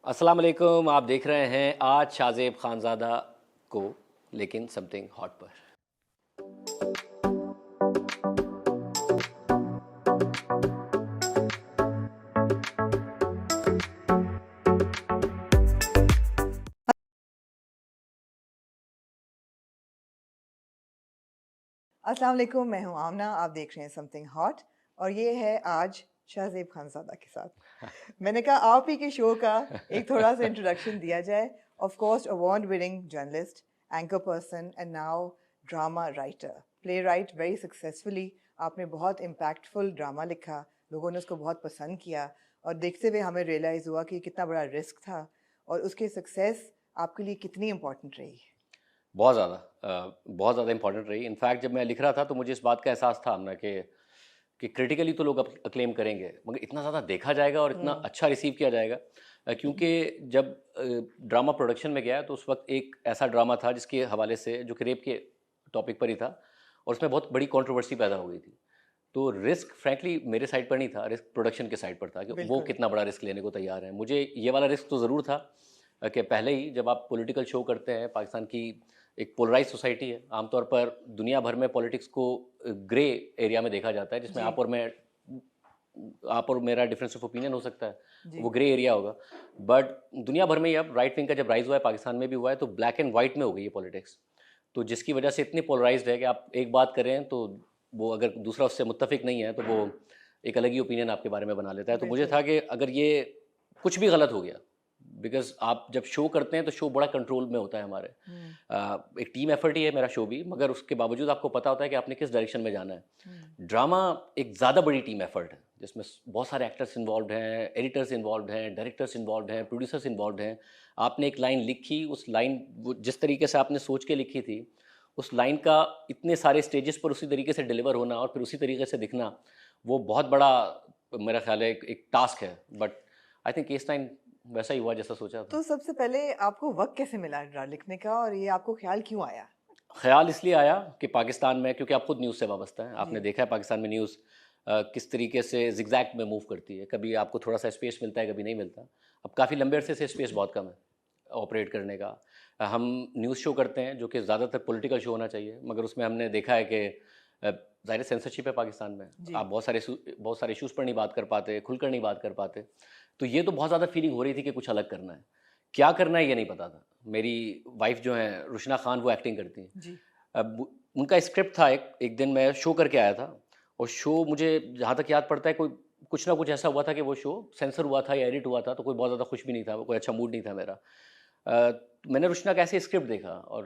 अस्सलाम वालेकुम। आप देख रहे हैं आज शाहजेब खानज़ादा को, लेकिन समथिंग हॉट पर। अस्सलाम वालेकुम, मैं हूं आमना। आप देख रहे हैं समथिंग हॉट और ये है आज शाहजेब खानज़ादा के साथ। मैंने कहा आप ही के शो का एक थोड़ा सा इंट्रोडक्शन दिया जाए। Of course award winning journalist, anchor person and now drama writer, play right very successfully. आपने बहुत इम्पैक्टफुल ड्रामा लिखा, लोगों ने उसको बहुत पसंद किया और देखते हुए हमें रियलाइज़ हुआ कि कितना बड़ा रिस्क था और उसकी सक्सेस आपके लिए कितनी इम्पॉर्टेंट रही। बहुत ज़्यादा इंपॉर्टेंट रही। इनफैक्ट जब मैं लिख रहा था तो मुझे इस बात का एहसास था ना कि क्रिटिकली तो लोग अक्लेम करेंगे, मगर इतना ज़्यादा देखा जाएगा और इतना अच्छा रिसीव किया जाएगा। क्योंकि जब ड्रामा प्रोडक्शन में गया तो उस वक्त एक ऐसा ड्रामा था जिसके हवाले से, जो कि रेप के टॉपिक पर ही था, और उसमें बहुत बड़ी कंट्रोवर्सी पैदा हो गई थी। तो रिस्क फ्रैंकली मेरे साइड पर नहीं था, रिस्क प्रोडक्शन के साइड पर था कि वो बिल्कुल। कितना बड़ा रिस्क लेने को तैयार है। मुझे ये वाला रिस्क तो ज़रूर था कि पहले ही जब आप पॉलिटिकल शो करते हैं, पाकिस्तान की एक पोलराइज सोसाइटी है, आमतौर पर दुनिया भर में पॉलिटिक्स को ग्रे एरिया में देखा जाता है, जिसमें जी आप और मेरा डिफरेंस ऑफ ओपिनियन हो सकता है, जी। वो ग्रे एरिया होगा। बट दुनिया भर में ही अब राइट विंग का जब राइज हुआ है, पाकिस्तान में भी हुआ है, तो ब्लैक एंड वाइट में हो गई है पॉलिटिक्स। तो जिसकी वजह से इतनी पोलराइज्ड है कि आप एक बात करें तो वो, अगर दूसरा उससे मुत्तफिक नहीं है तो वो एक अलग ही ओपिनियन आपके बारे में बना लेता है। तो मुझे बिल्कुल। था कि अगर ये कुछ भी गलत हो गया, बिकॉज आप जब शो करते हैं तो शो बड़ा कंट्रोल में होता है हमारे। हम्म एक टीम एफर्ट ही है मेरा शो भी, मगर उसके बावजूद आपको पता होता है कि आपने किस डायरेक्शन में जाना है। हम्म। ड्रामा एक ज़्यादा बड़ी टीम एफर्ट है, जिसमें बहुत सारे एक्टर्स इन्वॉल्व हैं, एडिटर्स इन्वॉल्व हैं, डायरेक्टर्स इन्वॉल्व हैं, प्रोड्यूसर्स इन्वॉल्व हैं। आपने एक लाइन लिखी, उस लाइन वो जिस तरीके से आपने सोच के लिखी थी, उस लाइन का इतने सारे स्टेजेस पर उसी तरीके से डिलीवर होना और फिर उसी तरीके से दिखना, वो बहुत बड़ा, मेरा ख्याल है, एक टास्क है। But I think case time वैसा ही हुआ जैसा सोचा था। तो सबसे पहले आपको वक्त कैसे मिला लिखने का और ये आपको ख्याल क्यों आया? ख्याल इसलिए आया कि पाकिस्तान में, क्योंकि आप खुद न्यूज़ से वाबस्ता हैं, जी आपने देखा है पाकिस्तान में न्यूज़ किस तरीके से जिगजैग में मूव करती है। कभी आपको थोड़ा सा स्पेस मिलता है, कभी नहीं मिलता। अब काफ़ी लंबे अरसे से स्पेस बहुत कम है ऑपरेट करने का। हम न्यूज़ शो करते हैं जो कि ज़्यादातर पॉलिटिकल शो होना चाहिए, मगर उसमें हमने देखा है कि ज़ाहिर सेंसरशिप है पाकिस्तान में। जी। आप बहुत सारे इशूज़ पर नहीं बात कर पाते, खुलकर नहीं बात कर पाते। तो ये तो बहुत ज़्यादा फीलिंग हो रही थी कि कुछ अलग करना है। क्या करना है ये नहीं पता था। मेरी वाइफ जो हैं रुशना खान, वो एक्टिंग करती हैं। जी। अब उनका स्क्रिप्ट था, एक दिन मैं शो करके आया था, और शो मुझे जहाँ तक याद पड़ता है, कोई कुछ ना कुछ ऐसा हुआ था कि वो शो सेंसर हुआ था या एडिट हुआ था, तो कोई बहुत ज़्यादा खुश भी नहीं था, कोई अच्छा मूड नहीं था मेरा। मैंने रुशना का ऐसे स्क्रिप्ट देखा और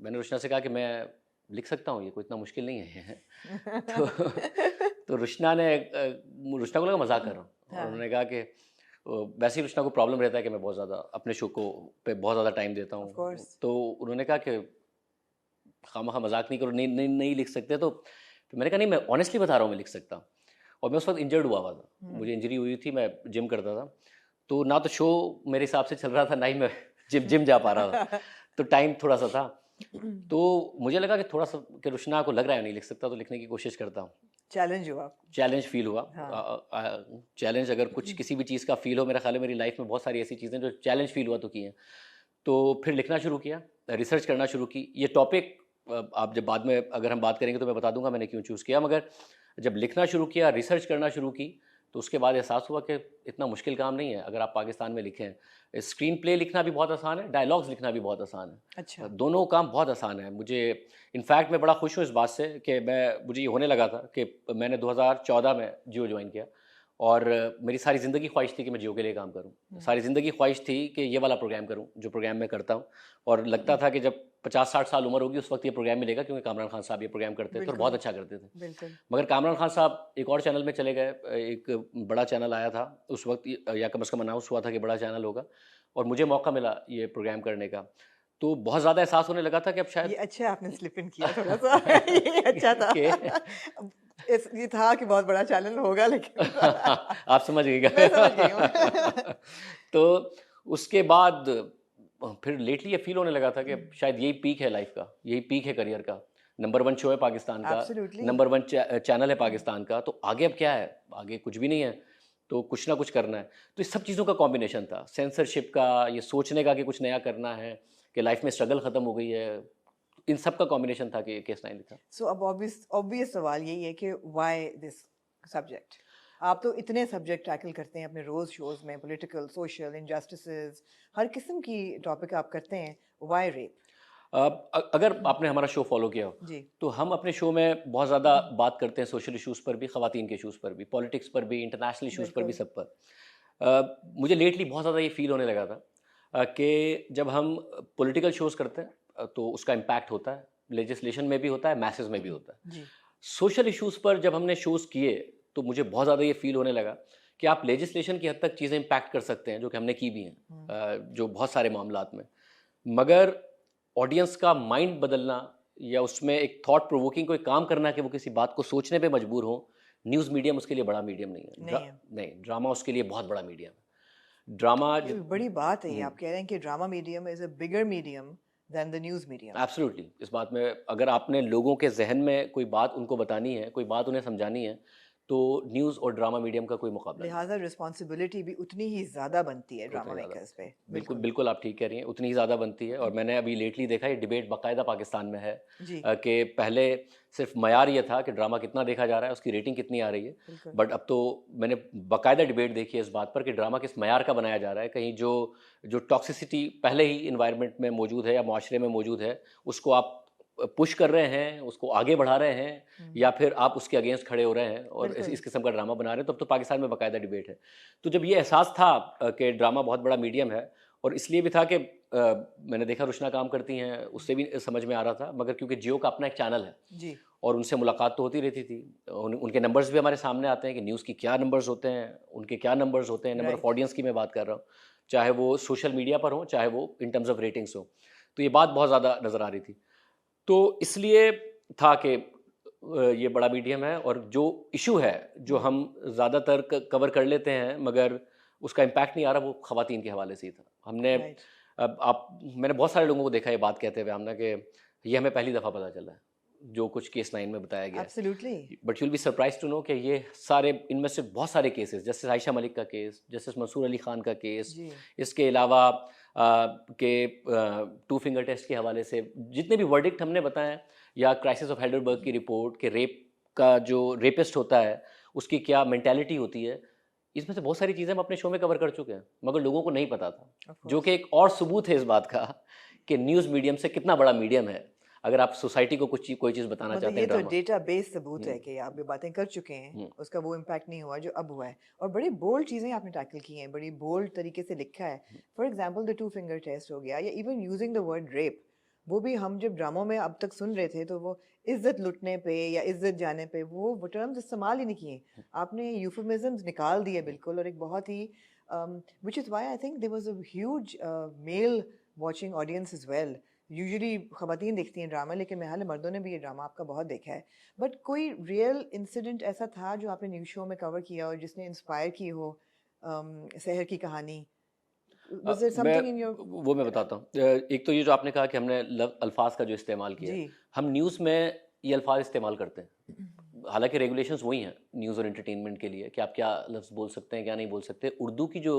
मैंने रुशना से कहा कि मैं लिख सकता हूँ, ये कोई इतना मुश्किल नहीं है। तो तो रुशना को लगा मजाक कर रहा हूँ, और हाँ। उन्होंने कहा कि वैसे ही रुशना को प्रॉब्लम रहता है कि मैं बहुत ज़्यादा अपने शो को पे बहुत ज़्यादा टाइम देता ऑफ हूँ। कोर्स। तो उन्होंने कहा कि खामखा मजाक नहीं करो, नहीं नहीं नहीं लिख सकते। तो फिर मैंने कहा नहीं, मैं ऑनेस्टली बता रहा हूँ, मैं लिख सकता हूँ। और मैं उस वक्त इंजर्ड हुआ था, मुझे इंजरी हुई थी, मैं जिम करता था। तो ना तो शो मेरे हिसाब से चल रहा था, ना ही मैं जिम जिम जा पा रहा था। तो टाइम थोड़ा सा था। तो मुझे लगा कि थोड़ा सा कि रुशना को लग रहा है नहीं लिख सकता, तो लिखने की कोशिश करता हूँ। चैलेंज हुआ आपको? चैलेंज फील हुआ। हाँ। चैलेंज अगर कुछ किसी भी चीज़ का फील हो, मेरा ख्याल है मेरी लाइफ में बहुत सारी ऐसी चीज़ें जो चैलेंज फील हुआ तो की हैं। तो फिर लिखना शुरू किया, रिसर्च करना शुरू की। ये टॉपिक आप जब बाद में अगर हम बात करेंगे तो मैं बता दूंगा मैंने क्यों चूज़ किया, मगर जब लिखना शुरू किया, रिसर्च करना शुरू की, तो उसके बाद एहसास हुआ कि इतना मुश्किल काम नहीं है अगर आप पाकिस्तान में लिखें। स्क्रीन प्ले लिखना भी बहुत आसान है, डायलॉग्स लिखना भी बहुत आसान है। अच्छा। दोनों काम बहुत आसान है। मुझे इनफैक्ट मैं बड़ा खुश हूँ इस बात से कि मुझे ये होने लगा था कि मैंने 2014 में जियो ज्वाइन किया, और मेरी सारी ज़िंदगी ख्वाहिश थी कि मैं जियो के लिए काम करूं। सारी ज़िंदगी ख्वाहिश थी कि ये वाला प्रोग्राम करूं जो प्रोग्राम मैं करता हूं। और लगता था कि जब 50-60 साल उम्र होगी उस वक्त ये प्रोग्राम मिलेगा, क्योंकि कामरान खान साहब ये प्रोग्राम करते थे और बहुत बिल्कुल। अच्छा करते थे। बिल्कुल। मगर कामरान खान साहब एक और चैनल में चले गए, एक बड़ा चैनल आया था उस वक्त, या कम अज़ कम अनाउंस हुआ था कि बड़ा चैनल होगा, और मुझे मौका मिला ये प्रोग्राम करने का। तो बहुत ज़्यादा एहसास होने लगा था कि अब ये शायद अच्छा आपने स्लिप इन किया थोड़ा सा। ये अच्छा था। कि ये था कि बहुत बड़ा चैनल होगा लेकिन आप समझ मैं समझ गई गए। हूँ। तो उसके बाद फिर लेटली ये फील होने लगा था कि शायद यही पीक है लाइफ का, यही पीक है करियर का। नंबर वन शो है पाकिस्तान का, एब्सोल्युटली। नंबर वन चैनल है पाकिस्तान का, तो आगे अब क्या है? आगे कुछ भी नहीं है। तो कुछ ना कुछ करना है। तो इस सब चीज़ों का कॉम्बिनेशन था, सेंसरशिप का, ये सोचने का कि कुछ नया करना है, कि लाइफ में स्ट्रगल ख़त्म हो गई है, इन सब का कॉम्बिनेशन था कि केस 9 लिखा। सो अब ऑब्वियस सवाल यही है कि व्हाई दिस सब्जेक्ट? आप तो इतने सब्जेक्ट टैकल करते हैं अपने रोज शोज में, पॉलिटिकल, सोशल, इनजस्टिसेस, हर किस्म की टॉपिक आप करते हैं, व्हाई रेप? अगर आपने हमारा शो फॉलो किया हो, जी। तो हम अपने शो में बहुत ज़्यादा बात करते हैं सोशल इश्यूज़ पर भी, ख़वातीन के इश्यूज़ पर भी, पॉलिटिक्स पर भी, इंटरनेशनल इश्यूज़ पर भी, बिल्कुल। सब पर। मुझे लेटली बहुत ज़्यादा ये फ़ील होने लगा था कि जब हम पॉलिटिकल शोज़ करते हैं तो उसका इम्पैक्ट होता है, लेजिस्लेशन में भी होता है, मैसेज में भी होता है। जी। सोशल इश्यूज़ पर जब हमने शोज़ किए, तो मुझे बहुत ज़्यादा ये फ़ील होने लगा कि आप लेजिस्लेशन की हद तक चीज़ें इम्पैक्ट कर सकते हैं, जो कि हमने की भी हैं, जो बहुत सारे मामलात में। मगर ऑडियंस का माइंड बदलना या उसमें एक थॉट प्रोवोकिंग कोई काम करना कि वो किसी बात को सोचने पे मजबूर हो, न्यूज़ मीडियम उसके लिए बड़ा मीडियम नहीं है। नहीं है। नहीं, ड्रामा उसके लिए बहुत बड़ा मीडियम है। ड्रामा ये बड़ी बात है, ये आप कह रहे हैं कि drama medium is a bigger medium than the news medium. Absolutely, इस बात में अगर आपने लोगों के जहन में कोई बात उनको बतानी है, कोई बात उन्हें समझानी है, तो न्यूज़ और ड्रामा मीडियम का कोई मुकाबला नहीं। लिहाजा रिस्पॉन्सिबिलिटी भी उतनी ही ज़्यादा बनती है ड्रामा उतनी ज़्यादा मेकर्स पे। बिल्कुल, बिल्कुल। बिल्कुल आप ठीक कह रही हैं, उतनी ही ज़्यादा बनती है। और मैंने अभी लेटली देखा ये डिबेट बाकायदा पाकिस्तान में है जी। कि पहले सिर्फ मयार ये था कि ड्रामा कितना देखा जा रहा है, उसकी रेटिंग कितनी आ रही है। बिल्कुल। बट अब तो मैंने बाकायदा डिबेट देखी है इस बात पर कि ड्रामा किस मयार का बनाया जा रहा है। कहीं जो जो टॉक्सिसिटी पहले ही इन्वायरमेंट में मौजूद है या माशरे में मौजूद है, उसको आप पुश कर रहे हैं, उसको आगे बढ़ा रहे हैं, या फिर आप उसके अगेंस्ट खड़े हो रहे हैं और बिल्कुल। इस किस्म का ड्रामा बना रहे हैं। तब तो पाकिस्तान में बाकायदा डिबेट है। तो जब ये एहसास था कि ड्रामा बहुत बड़ा मीडियम है, और इसलिए भी था कि मैंने देखा रुशना काम करती हैं, उससे भी समझ में आ रहा था, मगर क्योंकि जियो का अपना एक चैनल है जी। और उनसे मुलाकात तो होती रहती थी, उनके नंबर्स भी हमारे सामने आते हैं कि न्यूज़ की क्या नंबर्स होते हैं, उनके क्या नंबर्स होते हैं, नंबर ऑफ राइट। ऑडियंस की मैं बात कर रहा हूँ, चाहे वो सोशल मीडिया पर हो, चाहे वो इन टर्म्स ऑफ रेटिंग्स हो। तो ये बात बहुत ज़्यादा नज़र आ रही थी। तो इसलिए था कि ये बड़ा मीडियम है, और जो इशू है जो हम ज़्यादातर कवर कर लेते हैं मगर उसका इम्पैक्ट नहीं आ रहा, वो ख़वातीन के हवाले से ही था। हमने राइट। अब आप मैंने बहुत सारे लोगों को देखा ये बात कहते हुए हमने कि ये हमें पहली दफ़ा पता चला है, जो कुछ केस 9 में बताया गया है। Absolutely. But you'll be surprise to know कि ये सारे, इनमें से बहुत सारे केसेस, जस्टिस आयशा मलिक का केस, जस्टिस मंसूर अली खान का केस, जी। इसके अलावा के टू फिंगर टेस्ट के हवाले से जितने भी वर्डिक्ट हमने बताए हैं, या क्राइसिस ऑफ हेल्डरबर्ग की रिपोर्ट के रेप का जो रेपिस्ट होता है उसकी क्या मेंटालिटी होती है, इसमें से बहुत सारी चीज़ें हम अपने शो में कवर कर चुके हैं, मगर लोगों को नहीं पता था। ऑफ जो कि कोर्स। एक और सबूत है इस बात का कि न्यूज़ मीडियम से कितना बड़ा मीडियम है। अगर आप सोसाइटी को कोई चीज़ बताना मतलब चाहते ये हैं तो ड्रामा। डेटा बेस सबूत है हम्म, कि आप ये बातें कर चुके हैं, हम्म, उसका वो इम्पैक्ट नहीं हुआ जो अब हुआ है। और बड़ी बोल्ड चीज़ें आपने टैकल की हैं, बड़ी बोल्ड तरीके से लिखा है। For example the two finger test हो गया, या even using the word rape. वो भी हम जब ड्रामों में अब तक सुन रहे थे तो वो इज्जत लुटने पे या इज्जत जाने पे वो टर्म्स इस्तेमाल ही नहीं किए। आपने यूफेमिज्म्स निकाल दिए बिल्कुल, और एक बहुत ही which is why I think there was a huge male watching audience as well. Usually ख़वातीन देखती हैं ड्रामा, लेकिन मेरे ख्याल है मर्दों ने भी ये ड्रामा आपका बहुत देखा है। बट कोई रियल इंसिडेंट ऐसा था जो आपने न्यूज़ शो में कवर किया और जिसने इंस्पायर की हो सहर की कहानी? वाज़ देयर मैं समथिंग इन योर? वो मैं बताता हूँ। एक तो ये जो आपने कहा कि हमने अल्फाज का जो इस्तेमाल किया है, जी। हम न्यूज़ में ये अल्फाज इस्तेमाल करते हैं। हालांकि रेगुलेशंस वही हैं न्यूज़ और एंटरटेनमेंट के लिए कि आप क्या लफ्ज़ बोल सकते हैं, क्या नहीं बोल सकते। उर्दू की जो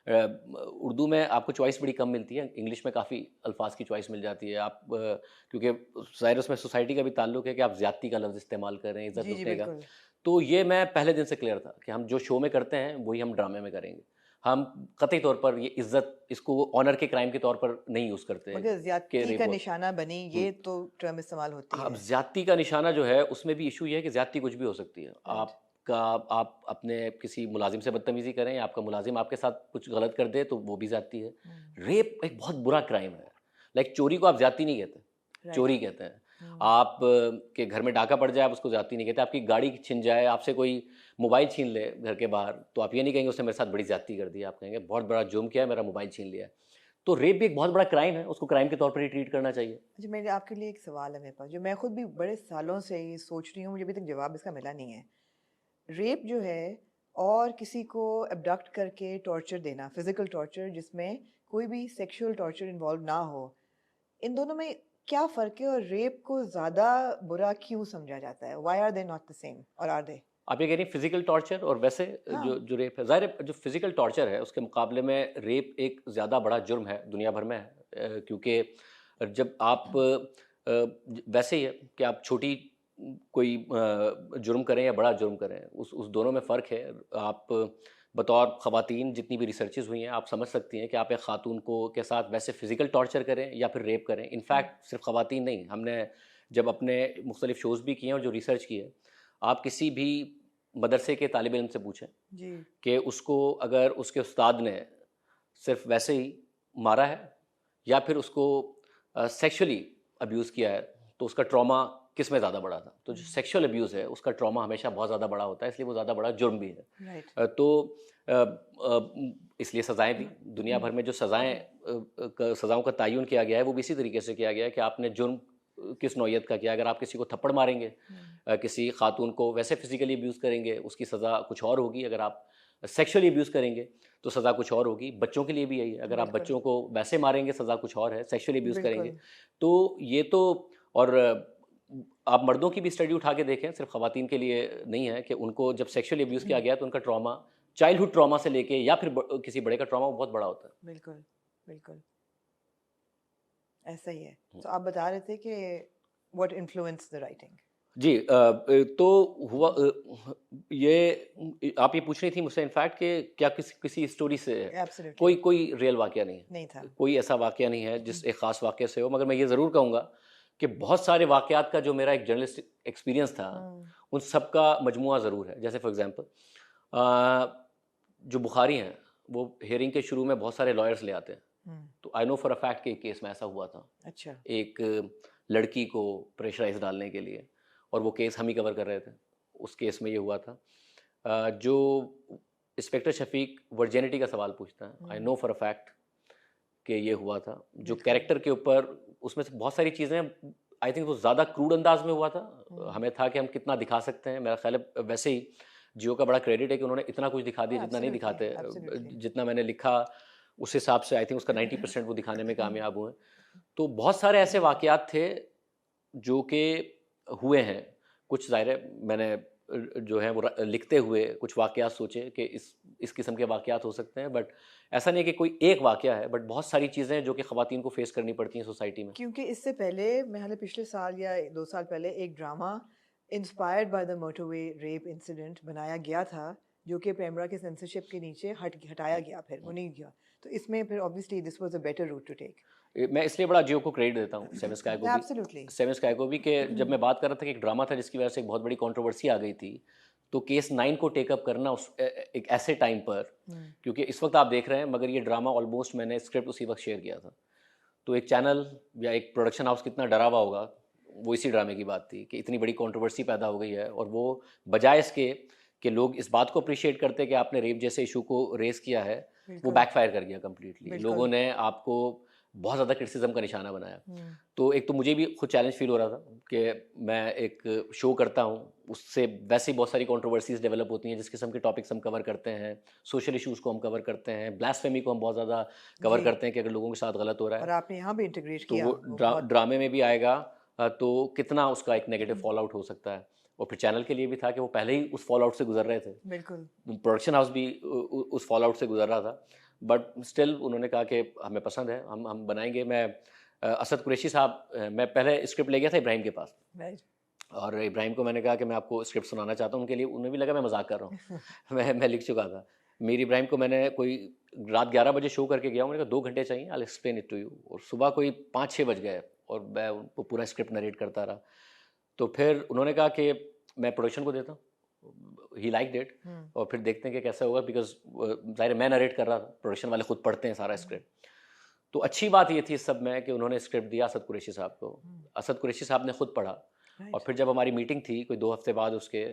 उर्दू में आपको चॉइस बड़ी कम मिलती है, इंग्लिश में काफ़ी अल्फाज की चॉइस मिल जाती है। आप क्योंकि ज़ाहिर उसमें सोसाइटी का भी ताल्लुक है कि आप ज़्यादती का लफ्ज़ इस्तेमाल कर रहे हैं, इज़्ज़त जी, जी, लुटने का। बिल्कुल। तो ये मैं पहले दिन से क्लियर था कि हम जो शो में करते हैं वही हम ड्रामे में करेंगे। हम कतई तौर पर ये इज़्ज़त, इसको ऑनर के क्राइम के तौर पर नहीं यूज़ करते मगर कि ज़्यादती रेप का हुआ। निशाना बनी, ये तो टर्म इस्तेमाल होती अब है। ज़्यादती का निशाना जो है उसमें भी इशू ये है कि ज़्यादती कुछ भी हो सकती है। राइट। आप अपने किसी मुलाजिम से बदतमीज़ी करें, या आपका मुलाजिम आपके साथ कुछ गलत कर दे, तो वो भी ज़्यादती है। रेप एक बहुत बुरा क्राइम है। लाइक चोरी को आप ज़्यादती नहीं कहते, राइट। चोरी कहते हैं। आप के घर में डाका पड़ जाए, आप उसको ज़्यादती नहीं कहते। आपकी गाड़ी छिन जाए, आपसे कोई मोबाइल छीन ले घर के बाहर, तो आप ये नहीं कहेंगे उसने मेरे साथ बड़ी ज़्यादती कर दी है। आप कहेंगे बहुत बड़ा जुर्म किया है, मेरा मोबाइल छीन लिया है। तो रेप भी एक बहुत बड़ा क्राइम है, उसको क्राइम के तौर पर ही ट्रीट करना चाहिए। अच्छा, मेरे आपके लिए एक सवाल है मेरे पास, जो मैं खुद भी बड़े सालों से ये सोच रही हूँ, मुझे अभी तक जवाब इसका मिला नहीं है। रेप जो है, और किसी को अबडक्ट करके टॉर्चर देना, फिजिकल टॉर्चर जिसमें कोई भी सेक्सुअल टॉर्चर इन्वॉल्व ना हो, इन दोनों में क्या फ़र्क है और रेप को ज़्यादा बुरा क्यों समझा जाता है? Why are they not the same, और आर दे? आप ये कह रही हैं फिजिकल टॉर्चर और वैसे हाँ। जो रेप है, ज़ाहिर है जो फिजिकल टॉर्चर है उसके मुकाबले में रेप एक ज़्यादा बड़ा जुर्म है दुनिया भर में क्योंकि जब आप वैसे ही है कि आप छोटी कोई जुर्म करें या बड़ा जुर्म करें उस दोनों में फ़र्क है। आप बतौर ख़वातीन जितनी भी रिसर्चेज़ हुई हैं आप समझ सकती हैं कि आप एक ख़ातून को के साथ वैसे फ़िज़िकल टॉर्चर करें या फिर रेप करें। इनफैक्ट सिर्फ ख़वातीन नहीं, हमने जब अपने मुख्तलिफ शोज़ भी किए हैं और जो रिसर्च की है, आप किसी भी मदरसे के तालिब इल्म से पूछें जी। कि उसको अगर उसके उस्ताद ने सिर्फ वैसे ही मारा है या फिर उसको सेक्सुअली अब्यूज़ किया है तो उसका ट्रॉमा किस में ज़्यादा बड़ा था। तो जो सेक्सुअल अब्यूज़ है उसका ट्रॉमा हमेशा बहुत ज़्यादा बड़ा होता है, इसलिए वो ज़्यादा बड़ा जुर्म भी है। राइट। इसलिए सज़ाएँ भी दुनिया भर में जो सज़ाओं का तयन किया गया है वो भी इसी तरीके से किया गया है कि आपने जुर्म किस नौइयत का किया। अगर आप किसी को थप्पड़ मारेंगे, किसी खातून को वैसे फिजिकली अब्यूज़ करेंगे उसकी सज़ा कुछ और होगी। अगर आप सेक्सुअली अब्यूज़ करेंगे तो सज़ा कुछ और होगी। बच्चों के लिए भी यही है, अगर आप बिल्कुल। बच्चों को वैसे मारेंगे सज़ा कुछ और है, सेक्सुअली अब्यूज़ करेंगे बिल्कुल। तो ये तो। और आप मर्दों की भी स्टडी उठा के देखें, सिर्फ ख़वातीन के लिए नहीं है कि उनको जब सेक्सुअली अब्यूज़ किया गया तो उनका ट्रॉमा चाइल्डहुड ट्रॉमा से लेके या फिर किसी बड़े का ट्रॉमा वो बहुत बड़ा होता है। बिल्कुल, बिल्कुल। ऐसा ही है। तो आप बता रहे थे कि व्हाट इन्फ्लुएंस्ड द राइटिंग? जी तो हुआ ये आप ये पूछ रही थी मुझसे इनफैक्ट कि क्या किसी स्टोरी से एब्सोल्युटली। कोई रियल वाकया नहीं है, नहीं था। कोई ऐसा वाकया नहीं है जिस एक ख़ास वाकये से हो। मगर मैं ये ज़रूर कहूँगा कि बहुत सारे वाकयात का जो मेरा एक जर्नलिस्ट एक्सपीरियंस था उन सब का मजमुआ ज़रूर है। जैसे फॉर एग्ज़ाम्पल जो बुखारी हैं वो हियरिंग के शुरू में बहुत सारे लॉयर्स ले आते हैं। तो I know for a fact कि एक केस में ऐसा हुआ था। अच्छा। एक लड़की को प्रेशराइज डालने के लिए, और वो केस हम ही कवर कर रहे थे। उस केस में ये हुआ था जो इंस्पेक्टर शफीक वर्जिनिटी का सवाल पूछता है, I know for a fact कि ये हुआ था। जो कैरेक्टर के ऊपर उसमें से बहुत सारी चीज़ें आई थिंक वो ज़्यादा क्रूड अंदाज में हुआ था। हमें था कि हम कितना दिखा सकते हैं। मेरा ख्याल है वैसे ही जियो का बड़ा क्रेडिट है कि उन्होंने इतना कुछ दिखा दिया जितना नहीं दिखाते। जितना मैंने लिखा उस हिसाब से आई थिंक उसका 90% वो दिखाने में कामयाब हुए। तो बहुत सारे ऐसे वाकयात थे जो कि हुए हैं। कुछ ज़ाहिर है मैंने जो है वो लिखते हुए कुछ वाकयात सोचे कि इस किस्म के वाकयात हो सकते हैं। बट ऐसा नहीं है कि कोई एक वाकया है, बट बहुत सारी चीज़ें जो कि ख़वातीन को फेस करनी पड़ती हैं सोसाइटी में। क्योंकि इससे पहले मैं हाल पिछले साल या 2 साल पहले एक drama inspired by the motorway rape incident बनाया गया था, जो कि पेमरा के सेंसरशिप के नीचे हटाया गया, फिर वो नहीं गया। तो इसमें फिर obviously this was a better route to take. मैं इसलिए बड़ा जियो को क्रेडिट देता हूँ, सेवन स्काई को भी। एब्सोल्युटली। सेवन स्काई को भी कि जब मैं बात कर रहा था कि एक ड्रामा था जिसकी वजह से एक बहुत बड़ी कंट्रोवर्सी आ गई थी, तो केस 9 को टेकअप करना एक ऐसे टाइम पर, क्योंकि इस वक्त आप देख रहे हैं मगर ये ड्रामा ऑलमोस्ट मैंने स्क्रिप्ट उसी वक्त शेयर किया था। तो एक चैनल या एक प्रोडक्शन हाउस कितना डरा हुआ होगा, वो इसी ड्रामे की बात थी कि इतनी बड़ी कंट्रोवर्सी पैदा हो गई है। और वो बजाय इसके कि लोग इस बात को अप्रिशिएट करते कि आपने रेप जैसे इशू को रेस किया है, वो बैकफायर कर गया कम्प्लीटली। लोगों ने आपको बहुत ज़्यादा क्रिटिसिज्म का निशाना बनाया। तो एक तो मुझे भी खुद चैलेंज फील हो रहा था कि मैं एक शो करता हूँ, उससे वैसे ही बहुत सारी कंट्रोवर्सीज डेवलप होती हैं। जिस किस्म के टॉपिक्स हम कवर करते हैं, सोशल इश्यूज़ को हम कवर करते हैं, ब्लास्फेमी को हम बहुत ज़्यादा कवर करते हैं कि अगर लोगों के साथ गलत हो रहा है, और आपने यहाँ भी इंटीग्रेट तो किया वो ड्रामे में भी आएगा। तो कितना उसका एक नेगेटिव फॉल आउट हो सकता है। और फिर चैनल के लिए भी था कि वो पहले ही उस फॉल आउट से गुजर रहे थे, बिल्कुल। प्रोडक्शन हाउस भी उस फॉल आउट से गुजर रहा था। बट स्टिल उन्होंने कहा कि हमें पसंद है, हम बनाएंगे। मैं असद कुरैशी साहब, मैं पहले स्क्रिप्ट ले गया था इब्राहिम के पास, और इब्राहिम को मैंने कहा कि मैं आपको स्क्रिप्ट सुनाना चाहता हूँ। उनके लिए उन्हें भी लगा मैं मजाक कर रहा हूँ मैं लिख चुका था। मेरी इब्राहिम को मैंने कोई रात 11 बजे शो करके गया हूँ, मैंने कहा 2 घंटे चाहिए, I explain it to you. और सुबह कोई 5-6 बज गए और मैं उनको पूरा स्क्रिप्ट नरेट करता रहा। तो फिर उन्होंने कहा कि मैं प्रोडक्शन को देता हूँ, ही लाइक इट, और फिर देखते हैं कि कैसा होगा। बिकॉज ज़ाहिर मैं नरेट कर रहा था, प्रोडक्शन वाले खुद पढ़ते हैं सारा स्क्रिप्ट। तो अच्छी बात ये थी इस सब में कि उन्होंने स्क्रिप्ट दिया असद कुरैशी साहब को। असद कुरैशी साहब ने खुद पढ़ा, और फिर जब हमारी मीटिंग थी कोई 2 हफ्ते बाद उसके,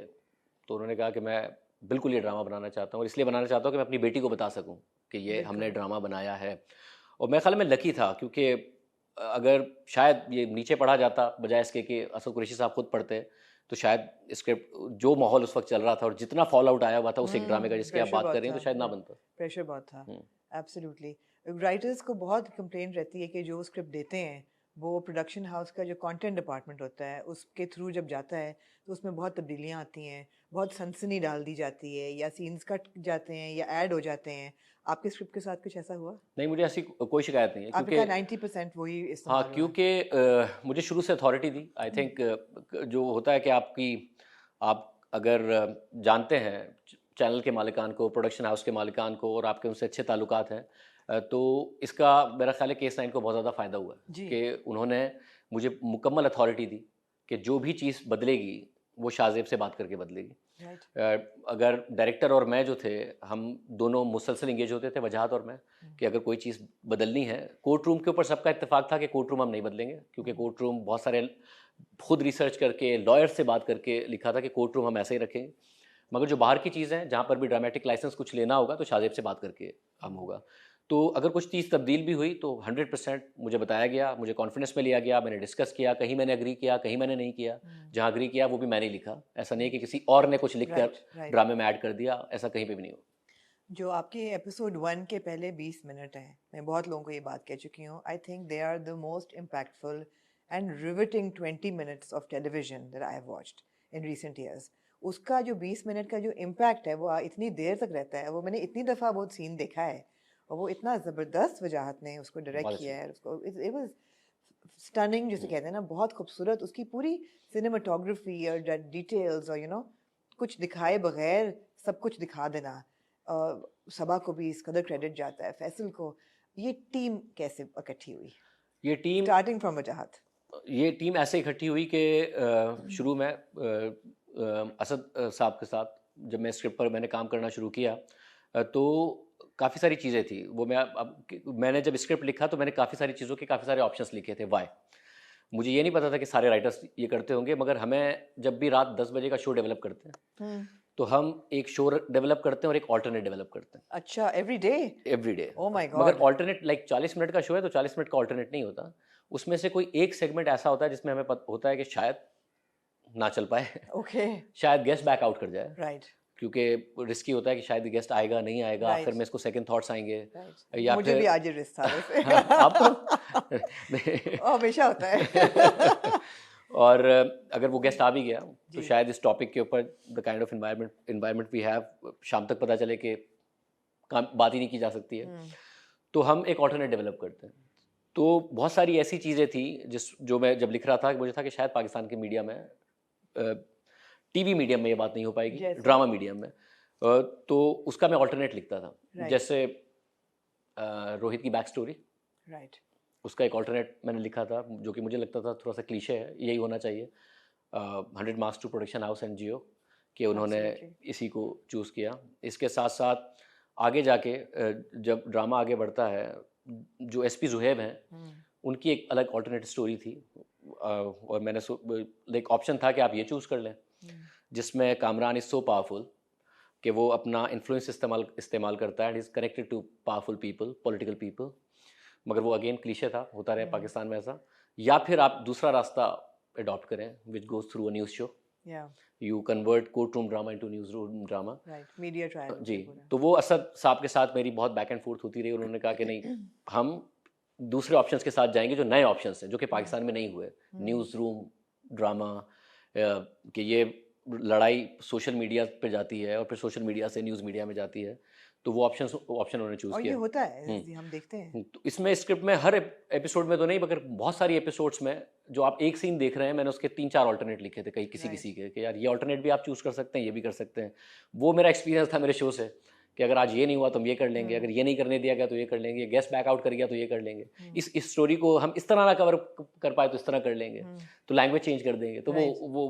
तो उन्होंने कहा कि मैं बिल्कुल ये ड्रामा बनाना चाहता हूँ, और इसलिए बनाना चाहता हूँ कि मैं अपनी बेटी को बता सकूँ कि ये हमने ड्रामा बनाया है। और मेरे ख्याल में लकी था, क्योंकि अगर शायद ये नीचे पढ़ा जाता बजाय इसके कि असद कुरैशी साहब खुद पढ़ते, तो शायद स्क्रिप्ट जो माहौल उस वक्त चल रहा था और जितना फॉल आउट आया हुआ था उस एक ड्रामे का जिसकी आप बात कर रही हैं, तो शायद ना बनता। प्रेशर बहुत था। एब्सोल्युटली। राइटर्स को बहुत कंप्लेंट रहती है कि जो स्क्रिप्ट देते हैं वो प्रोडक्शन हाउस का जो कंटेंट डिपार्टमेंट होता है उसके थ्रू जब जाता है तो उसमें बहुत तब्दीलियाँ आती हैं, बहुत सनसनी डाल दी जाती है, या सीन्स कट जाते हैं या ऐड हो जाते हैं। आपके स्क्रिप्ट के साथ कुछ ऐसा हुआ? नहीं, मुझे ऐसी कोई शिकायत नहीं है, आपने क्योंकि कहा 90% वही हाँ, इस्तेमाल हुआ। क्योंकि मुझे शुरू से अथॉरिटी थी। आई थिंक जो होता है कि आप अगर जानते हैं चैनल के मालिकान को, प्रोडक्शन हाउस के मालिकान को, और आपके उनसे अच्छे ताल्लुकात हैं, तो इसका मेरा ख्याल है केस 9 को बहुत ज़्यादा फ़ायदा हुआ है जी। कि उन्होंने मुझे मुकम्मल अथॉरिटी दी कि जो भी चीज़ बदलेगी वो शाहज़ेब से बात करके बदलेगी। राइट। अगर डायरेक्टर और मैं जो थे, हम दोनों मुसलसल इंगेज होते थे, वजाहत और मैं, कि अगर कोई चीज़ बदलनी है, कोर्ट रूम के ऊपर सबका इत्तेफाक था कि कोर्ट रूम हम नहीं बदलेंगे, क्योंकि कोर्ट रूम बहुत सारे खुद रिसर्च करके लॉयर से बात करके लिखा था कि कोर्ट रूम हम ऐसे ही रखेंगे। मगर जो बाहर की चीज़ है, जहाँ पर भी ड्रामेटिक लाइसेंस कुछ लेना होगा तो शाहजेब से बात करके हम होगा। तो अगर कुछ चीज़ तब्दील भी हुई तो 100% मुझे बताया गया, मुझे कॉन्फिडेंस में लिया गया, मैंने डिस्कस किया, कहीं मैंने एग्री किया, कहीं मैंने नहीं किया। जहाँ एग्री किया वो भी मैंने ही लिखा, ऐसा नहीं है कि किसी और ने कुछ लिख कर राइट। राइट। ड्रामे में ऐड कर दिया, ऐसा कहीं पे भी नहीं हुआ। जो आपके एपिसोड 1 के पहले 20 मिनट हैं, मैं बहुत लोगों को ये बात कह चुकी हूँ, I think they are the most impactful and riveting 20 minutes of television that I have watched in recent years. उसका जो 20 मिनट का जो इम्पैक्ट है वो इतनी देर तक रहता है, वो मैंने इतनी दफ़ा वो सीन देखा है, और वो इतना ज़बरदस्त वजाहत ने उसको डायरेक्ट बहुत किया अच्छी। है, उसको इट वाज स्टनिंग जिसे कहते हैं ना, बहुत खूबसूरत उसकी पूरी सिनेमाटोग्राफी और डिटेल्स, और कुछ दिखाए बगैर सब कुछ दिखा देना। सबा को भी इस कदर क्रेडिट जाता है, फैसल को। ये टीम कैसे इकट्ठी हुई, ये टीम स्टार्टिंग फ्रॉम वजाहत? ये टीम ऐसे इकट्ठी हुई कि शुरू में असद साहब के साथ जब मैं स्क्रिप्ट पर मैंने काम करना शुरू किया, तो काफ़ी सारी चीज़ें थी। वो मैंने जब स्क्रिप्ट लिखा तो मैंने काफ़ी सारी चीज़ों के काफ़ी सारे ऑप्शंस लिखे थे। वाई मुझे ये नहीं पता था कि सारे राइटर्स ये करते होंगे, मगर हमें जब भी रात 10 बजे का शो डेवलप करते हैं तो हम एक शो डेवलप करते हैं और एक ऑल्टरनेट डेवलप करते हैं अच्छा, every day? Every day. Oh my मगर गॉड। ऑल्टरनेट लाइक 40 मिनट का शो है तो 40 मिनट का ऑल्टरनेट नहीं होता। उसमें से कोई एक सेगमेंट ऐसा होता है जिसमें हमें होता है कि शायद ना चल पाए ओके। शायद गेस्ट बैक आउट कर जाए, राइट। क्योंकि रिस्की होता है कि शायद गेस्ट आएगा नहीं आएगा, राइट। आखिर में इसको सेकंड थॉट्स आएंगे राइट। या मुझे फिर भी आज ये रिस्क था वैसे। आपको हमेशा होता है। और अगर वो गेस्ट आ भी गया तो जी। शायद इस टॉपिक के ऊपर the kind of environment we have शाम तक पता चले कि बात ही नहीं की जा सकती है। तो हम एक ऑल्टरनेट डेवलप करते हैं। तो बहुत सारी ऐसी चीज़ें थी जो मैं जब लिख रहा था, मुझे था कि शायद पाकिस्तान के मीडिया में, टीवी मीडियम में ये बात नहीं हो पाएगी, जैसे? ड्रामा मीडियम में। तो उसका मैं ऑल्टरनेट लिखता था। Right. जैसे रोहित की बैक स्टोरी, राइट। उसका एक ऑल्टरनेट मैंने लिखा था जो कि मुझे लगता था थोड़ा सा क्लीशे है, यही होना चाहिए। 100 marks to production house and Jio कि उन्होंने Absolutely. इसी को चूज़ किया। इसके साथ साथ आगे जाके जब ड्रामा आगे बढ़ता है, जो एसपी जुहैब हैं उनकी एक अलग ऑल्टरनेट स्टोरी थी, और मैंने लाइक ऑप्शन था कि आप ये चूज़ कर लें, जिसमें कामरान इज़ सो पावरफुल कि वो अपना इन्फ्लुएंस इस्तेमाल करता है and is connected to powerful people, political people. मगर वो अगेन क्लीशे था, होता रहे पाकिस्तान में ऐसा। या फिर आप दूसरा रास्ता अडॉप्ट करें which goes through a news show, या you convert court room drama into news room drama. Right, media trial जी, तो वो असद साहब के साथ मेरी बहुत बैक एंड फोर्थ होती रही। उन्होंने कहा कि नहीं, हम दूसरे ऑप्शंस के साथ जाएंगे जो नए ऑप्शंस हैं, जो कि पाकिस्तान में नहीं हुए। न्यूज़ रूम ड्रामा, कि ये लड़ाई सोशल मीडिया पे जाती है और फिर सोशल मीडिया से न्यूज़ मीडिया में जाती है, तो वो ऑप्शन उन्होंने चूज़ और ये किया। होता है, हम देखते हैं। तो इसमें स्क्रिप्ट में हर एपिसोड में तो नहीं, मगर बहुत सारी एपिसोड्स में जो आप एक सीन देख रहे हैं, मैंने उसके 3-4 ऑल्टरनेट लिखे थे, कहीं किसी किसी के कि यार ये ऑल्टरनेट भी आप चूज़ कर सकते हैं, ये भी कर सकते हैं। वो मेरा एक्सपीरियंस था मेरे शो से कि अगर आज ये नहीं हुआ तो हम ये कर लेंगे, अगर ये नहीं करने दिया गया तो ये कर लेंगे, गेस्ट बैक आउट कर गया तो ये कर लेंगे, इस स्टोरी को हम इस तरह ना कवर कर पाए तो इस तरह कर लेंगे, तो लैंग्वेज चेंज कर देंगे। तो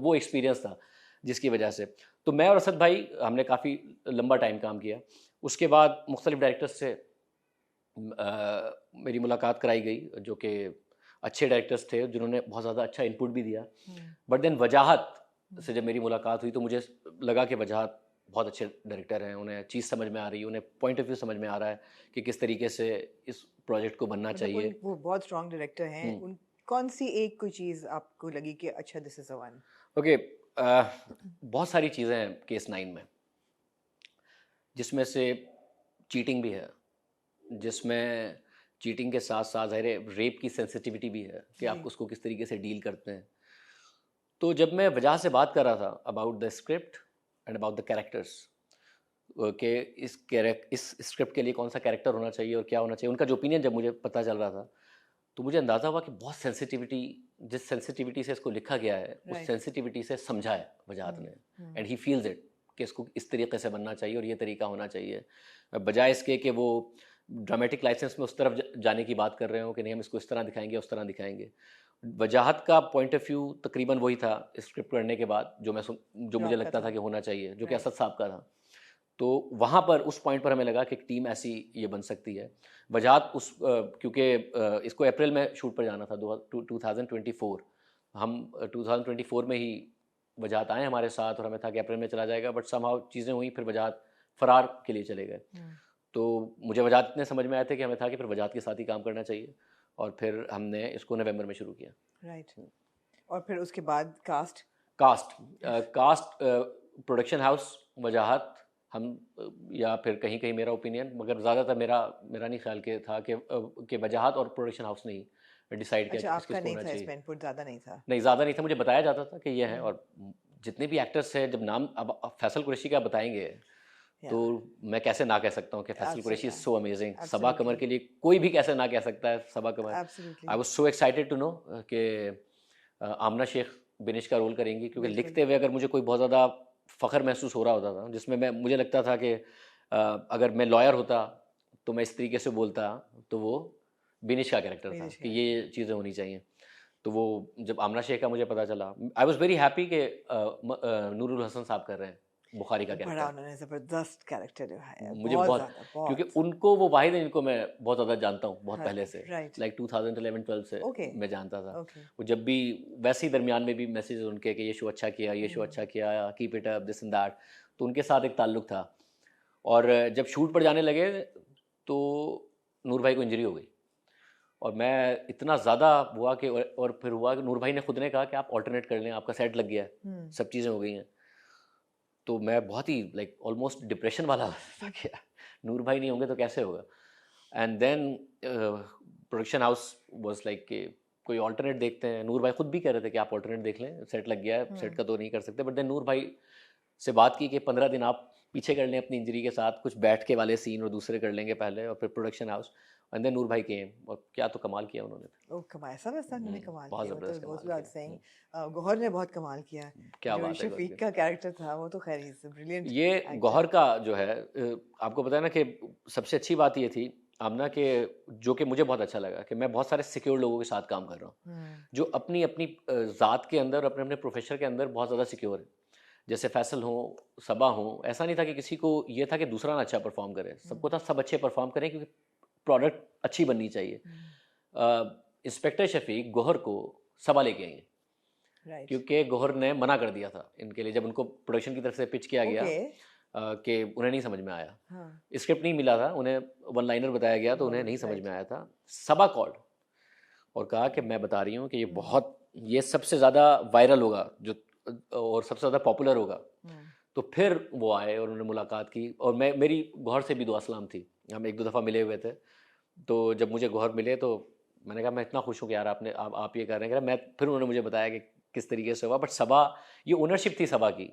वो एक्सपीरियंस था जिसकी वजह से तो मैं और असद भाई हमने काफ़ी लंबा टाइम काम किया। उसके बाद मुख्तलिफ डायरेक्टर्स से मेरी मुलाकात कराई गई, जो कि अच्छे डायरेक्टर्स थे जिन्होंने बहुत ज़्यादा अच्छा इनपुट भी दिया। बट देन वजाहत से जब मेरी मुलाकात हुई तो मुझे लगा कि वजाहत बहुत अच्छे डायरेक्टर हैं, उन्हें चीज़ समझ में आ रही है, उन्हें पॉइंट ऑफ व्यू समझ में आ रहा है कि किस तरीके से इस प्रोजेक्ट को बनना चाहिए। वो बहुत स्ट्रॉन्ग डायरेक्टर हैं। उन कौन सी एक कोई चीज़ आपको लगी कि अच्छा this is the one? Okay, बहुत सारी चीज़ें हैं केस 9 में, जिसमें से चीटिंग भी है, जिसमें चीटिंग के साथ साथ ज़ाहिर है रेप की सेंसिटिविटी भी है कि आप जी। उसको किस तरीके से डील करते हैं। तो जब मैं वजह से बात कर रहा था about the script and about the characters कि इस स्क्रिप्ट के लिए कौन सा कैरेक्टर होना चाहिए और क्या होना चाहिए, उनका जो ओपिनियन जब मुझे पता चल रहा था तो मुझे अंदाज़ा हुआ कि बहुत सेंसिटिविटी, जिस सेंसिटिविटी से इसको लिखा गया है उस राइट। सेंसिटिविटी से समझा है वजाहत ने, हम्म। एंड ही फील्स इट कि इसको इस तरीके से बनना चाहिए और ये तरीका होना चाहिए, बजाय इसके कि वो ड्रामेटिक लाइसेंस में उस तरफ जाने की बात कर रहे हो कि नहीं हम इसको इस तरह दिखाएंगे उस तरह दिखाएंगे। वजाहत का पॉइंट ऑफ व्यू तकरीबन वही था स्क्रिप्ट पढ़ने के बाद जो जो मुझे आपका लगता था। था कि होना चाहिए, जो कि राइट। असद साहब का था। तो वहाँ पर उस पॉइंट पर हमें लगा कि एक टीम ऐसी ये बन सकती है। वजाहत क्योंकि इसको अप्रैल में शूट पर जाना था 2024, हम 2024 में ही वजाहत आए हमारे साथ और हमें था कि अप्रैल में चला जाएगा, बट समहाउ चीज़ें हुई, फिर वजाहत फ़रार के लिए चले गए। तो मुझे वजाहत इतने समझ में आए थे कि हमें था कि फिर वजाहत के साथ ही काम करना चाहिए और फिर हमने इसको नवंबर में शुरू किया। राइट। और फिर उसके बाद कास्ट कास्ट प्रोडक्शन हाउस वजाहत हम या फिर कहीं कहीं मेरा ओपिनियन, मगर ज़्यादातर मेरा नहीं ख्याल के था कि वजाहत और प्रोडक्शन हाउस ने ही डिसाइड अच्छा, किया आपका किसको नहीं होना था चाहिए। इसमें इनपुट, ज़्यादा नहीं था। नहीं, ज़्यादा नहीं था, मुझे बताया जाता था कि ये है, हम्म। और जितने भी एक्टर्स हैं, जब नाम अब फैसल कुरैशी का बताएंगे तो मैं कैसे ना कह सकता हूँ कि Faisal Qureshi is so amazing. Saba Qamar के लिए कोई भी कैसे ना कह सकता है Saba Qamar. Absolutely. I was so excited to know कि आमना शेख बिनिश का रोल करेंगी, क्योंकि बिल्कुल। लिखते हुए अगर मुझे कोई बहुत ज़्यादा फ़ख्र महसूस हो रहा होता था, जिसमें मुझे लगता था कि अगर मैं लॉयर होता तो मैं इस तरीके से बोलता, तो वो बिनिश का कैरेक्टर था बिनिश कि का। ये चीज़ें होनी चाहिए। तो वो जब आमना शेख का मुझे पता चला, आई वाज वेरी हैप्पी कि नूरुल हसन साहब कर रहे हैं बुखारी का बड़ा कैरेक्टर। उन्होंने ज़बरदस्त कैरेक्टर निभाया है, मुझे बहुत बहुत, ज़्यादा, क्योंकि बहुत। उनको वो वाहिद हैं जिनको मैं बहुत ज़्यादा जानता हूँ बहुत हाँ, पहले से, राइट। लाइक 2011-12 से ओके। मैं जानता था। ओके। वो जब भी वैसे ही दरमियान में भी मैसेज उनके कि ये शो अच्छा किया, ये शो हम्म। अच्छा किया, keep it up, this and that, तो उनके साथ एक ताल्लुक था। और जब शूट पर जाने लगे तो नूर भाई को इंजरी हो गई और मैं इतना ज़्यादा हुआ कि, और फिर हुआ कि नूर भाई ने खुद ने कहा कि आप ऑल्टरनेट कर लें, आपका सेट लग गया है, सब चीज़ें हो गई हैं। तो मैं बहुत ही लाइक ऑलमोस्ट डिप्रेशन वाला था कि नूर भाई नहीं होंगे तो कैसे होगा। And then production house was like कि कोई ऑल्टरनेट देखते हैं। नूर भाई खुद भी कह रहे थे कि आप ऑल्टरनेट देख लें, सेट लग गया है, सेट का तो नहीं कर सकते, बट देन नूर भाई से बात की कि 15 दिन आप पीछे कर लें अपनी इंजरी के साथ, कुछ बैठ के वाले सीन और दूसरे कर लेंगे पहले, और फिर प्रोडक्शन हाउस, एंड देन नूर भाई केम, और क्या तो कमाल किया उन्होंने। ओ कमाल, सब उन्होंने कमाल बहुत किया, वो तो ज़बरदस्त गोज़ कमाल विदाउट किया। सेइंग। गौहर ने बहुत कमाल किया, क्या जो बात है गौहर शफीक की। का कैरेक्टर था वो तो खैर ही इज ब्रिलियंट ये एक्टर। गौहर का जो है आपको पता है ना कि सबसे अच्छी बात ये थी आमना के, जो कि मुझे बहुत अच्छा लगा कि मैं बहुत सारे सिक्योर लोगों के साथ काम कर रहा हूँ जो अपनी अपनी ज़ात के अंदर, अपने अपने प्रोफेशन के अंदर बहुत ज़्यादा सिक्योर है। जैसे फैसल हो, सबा हो, ऐसा नहीं था कि किसी को ये था कि दूसरा ना अच्छा परफॉर्म करे, सबको था सब अच्छे परफॉर्म करें क्योंकि प्रोडक्ट अच्छी बननी चाहिए। इंस्पेक्टर शफीक गौहर को सबा लेके आई हैं राइट। क्योंकि गौहर ने मना कर दिया था इनके लिए, जब उनको प्रोडक्शन की तरफ से पिच किया गया ओके। कि उन्हें नहीं समझ में आया, हाँ। स्क्रिप्ट नहीं मिला था उन्हें, वन लाइनर बताया गया तो उन्हें नहीं समझ में आया था। सबा कॉल्ड और कहा कि मैं बता रही हूँ कि ये सबसे ज़्यादा वायरल होगा जो, और सबसे ज़्यादा पॉपुलर होगा। तो फिर वो आए और उन्होंने मुलाकात की, और मेरी गौहर से भी दुआ सलाम थी, हम एक दो दफ़ा मिले हुए थे। तो जब मुझे गौहर मिले तो मैंने कहा मैं इतना खुश हूँ कि यार आप ये कर रहे हैं। मैं फिर उन्होंने मुझे बताया कि किस तरीके से हुआ, बट सबा, ये ओनरशिप थी सबा की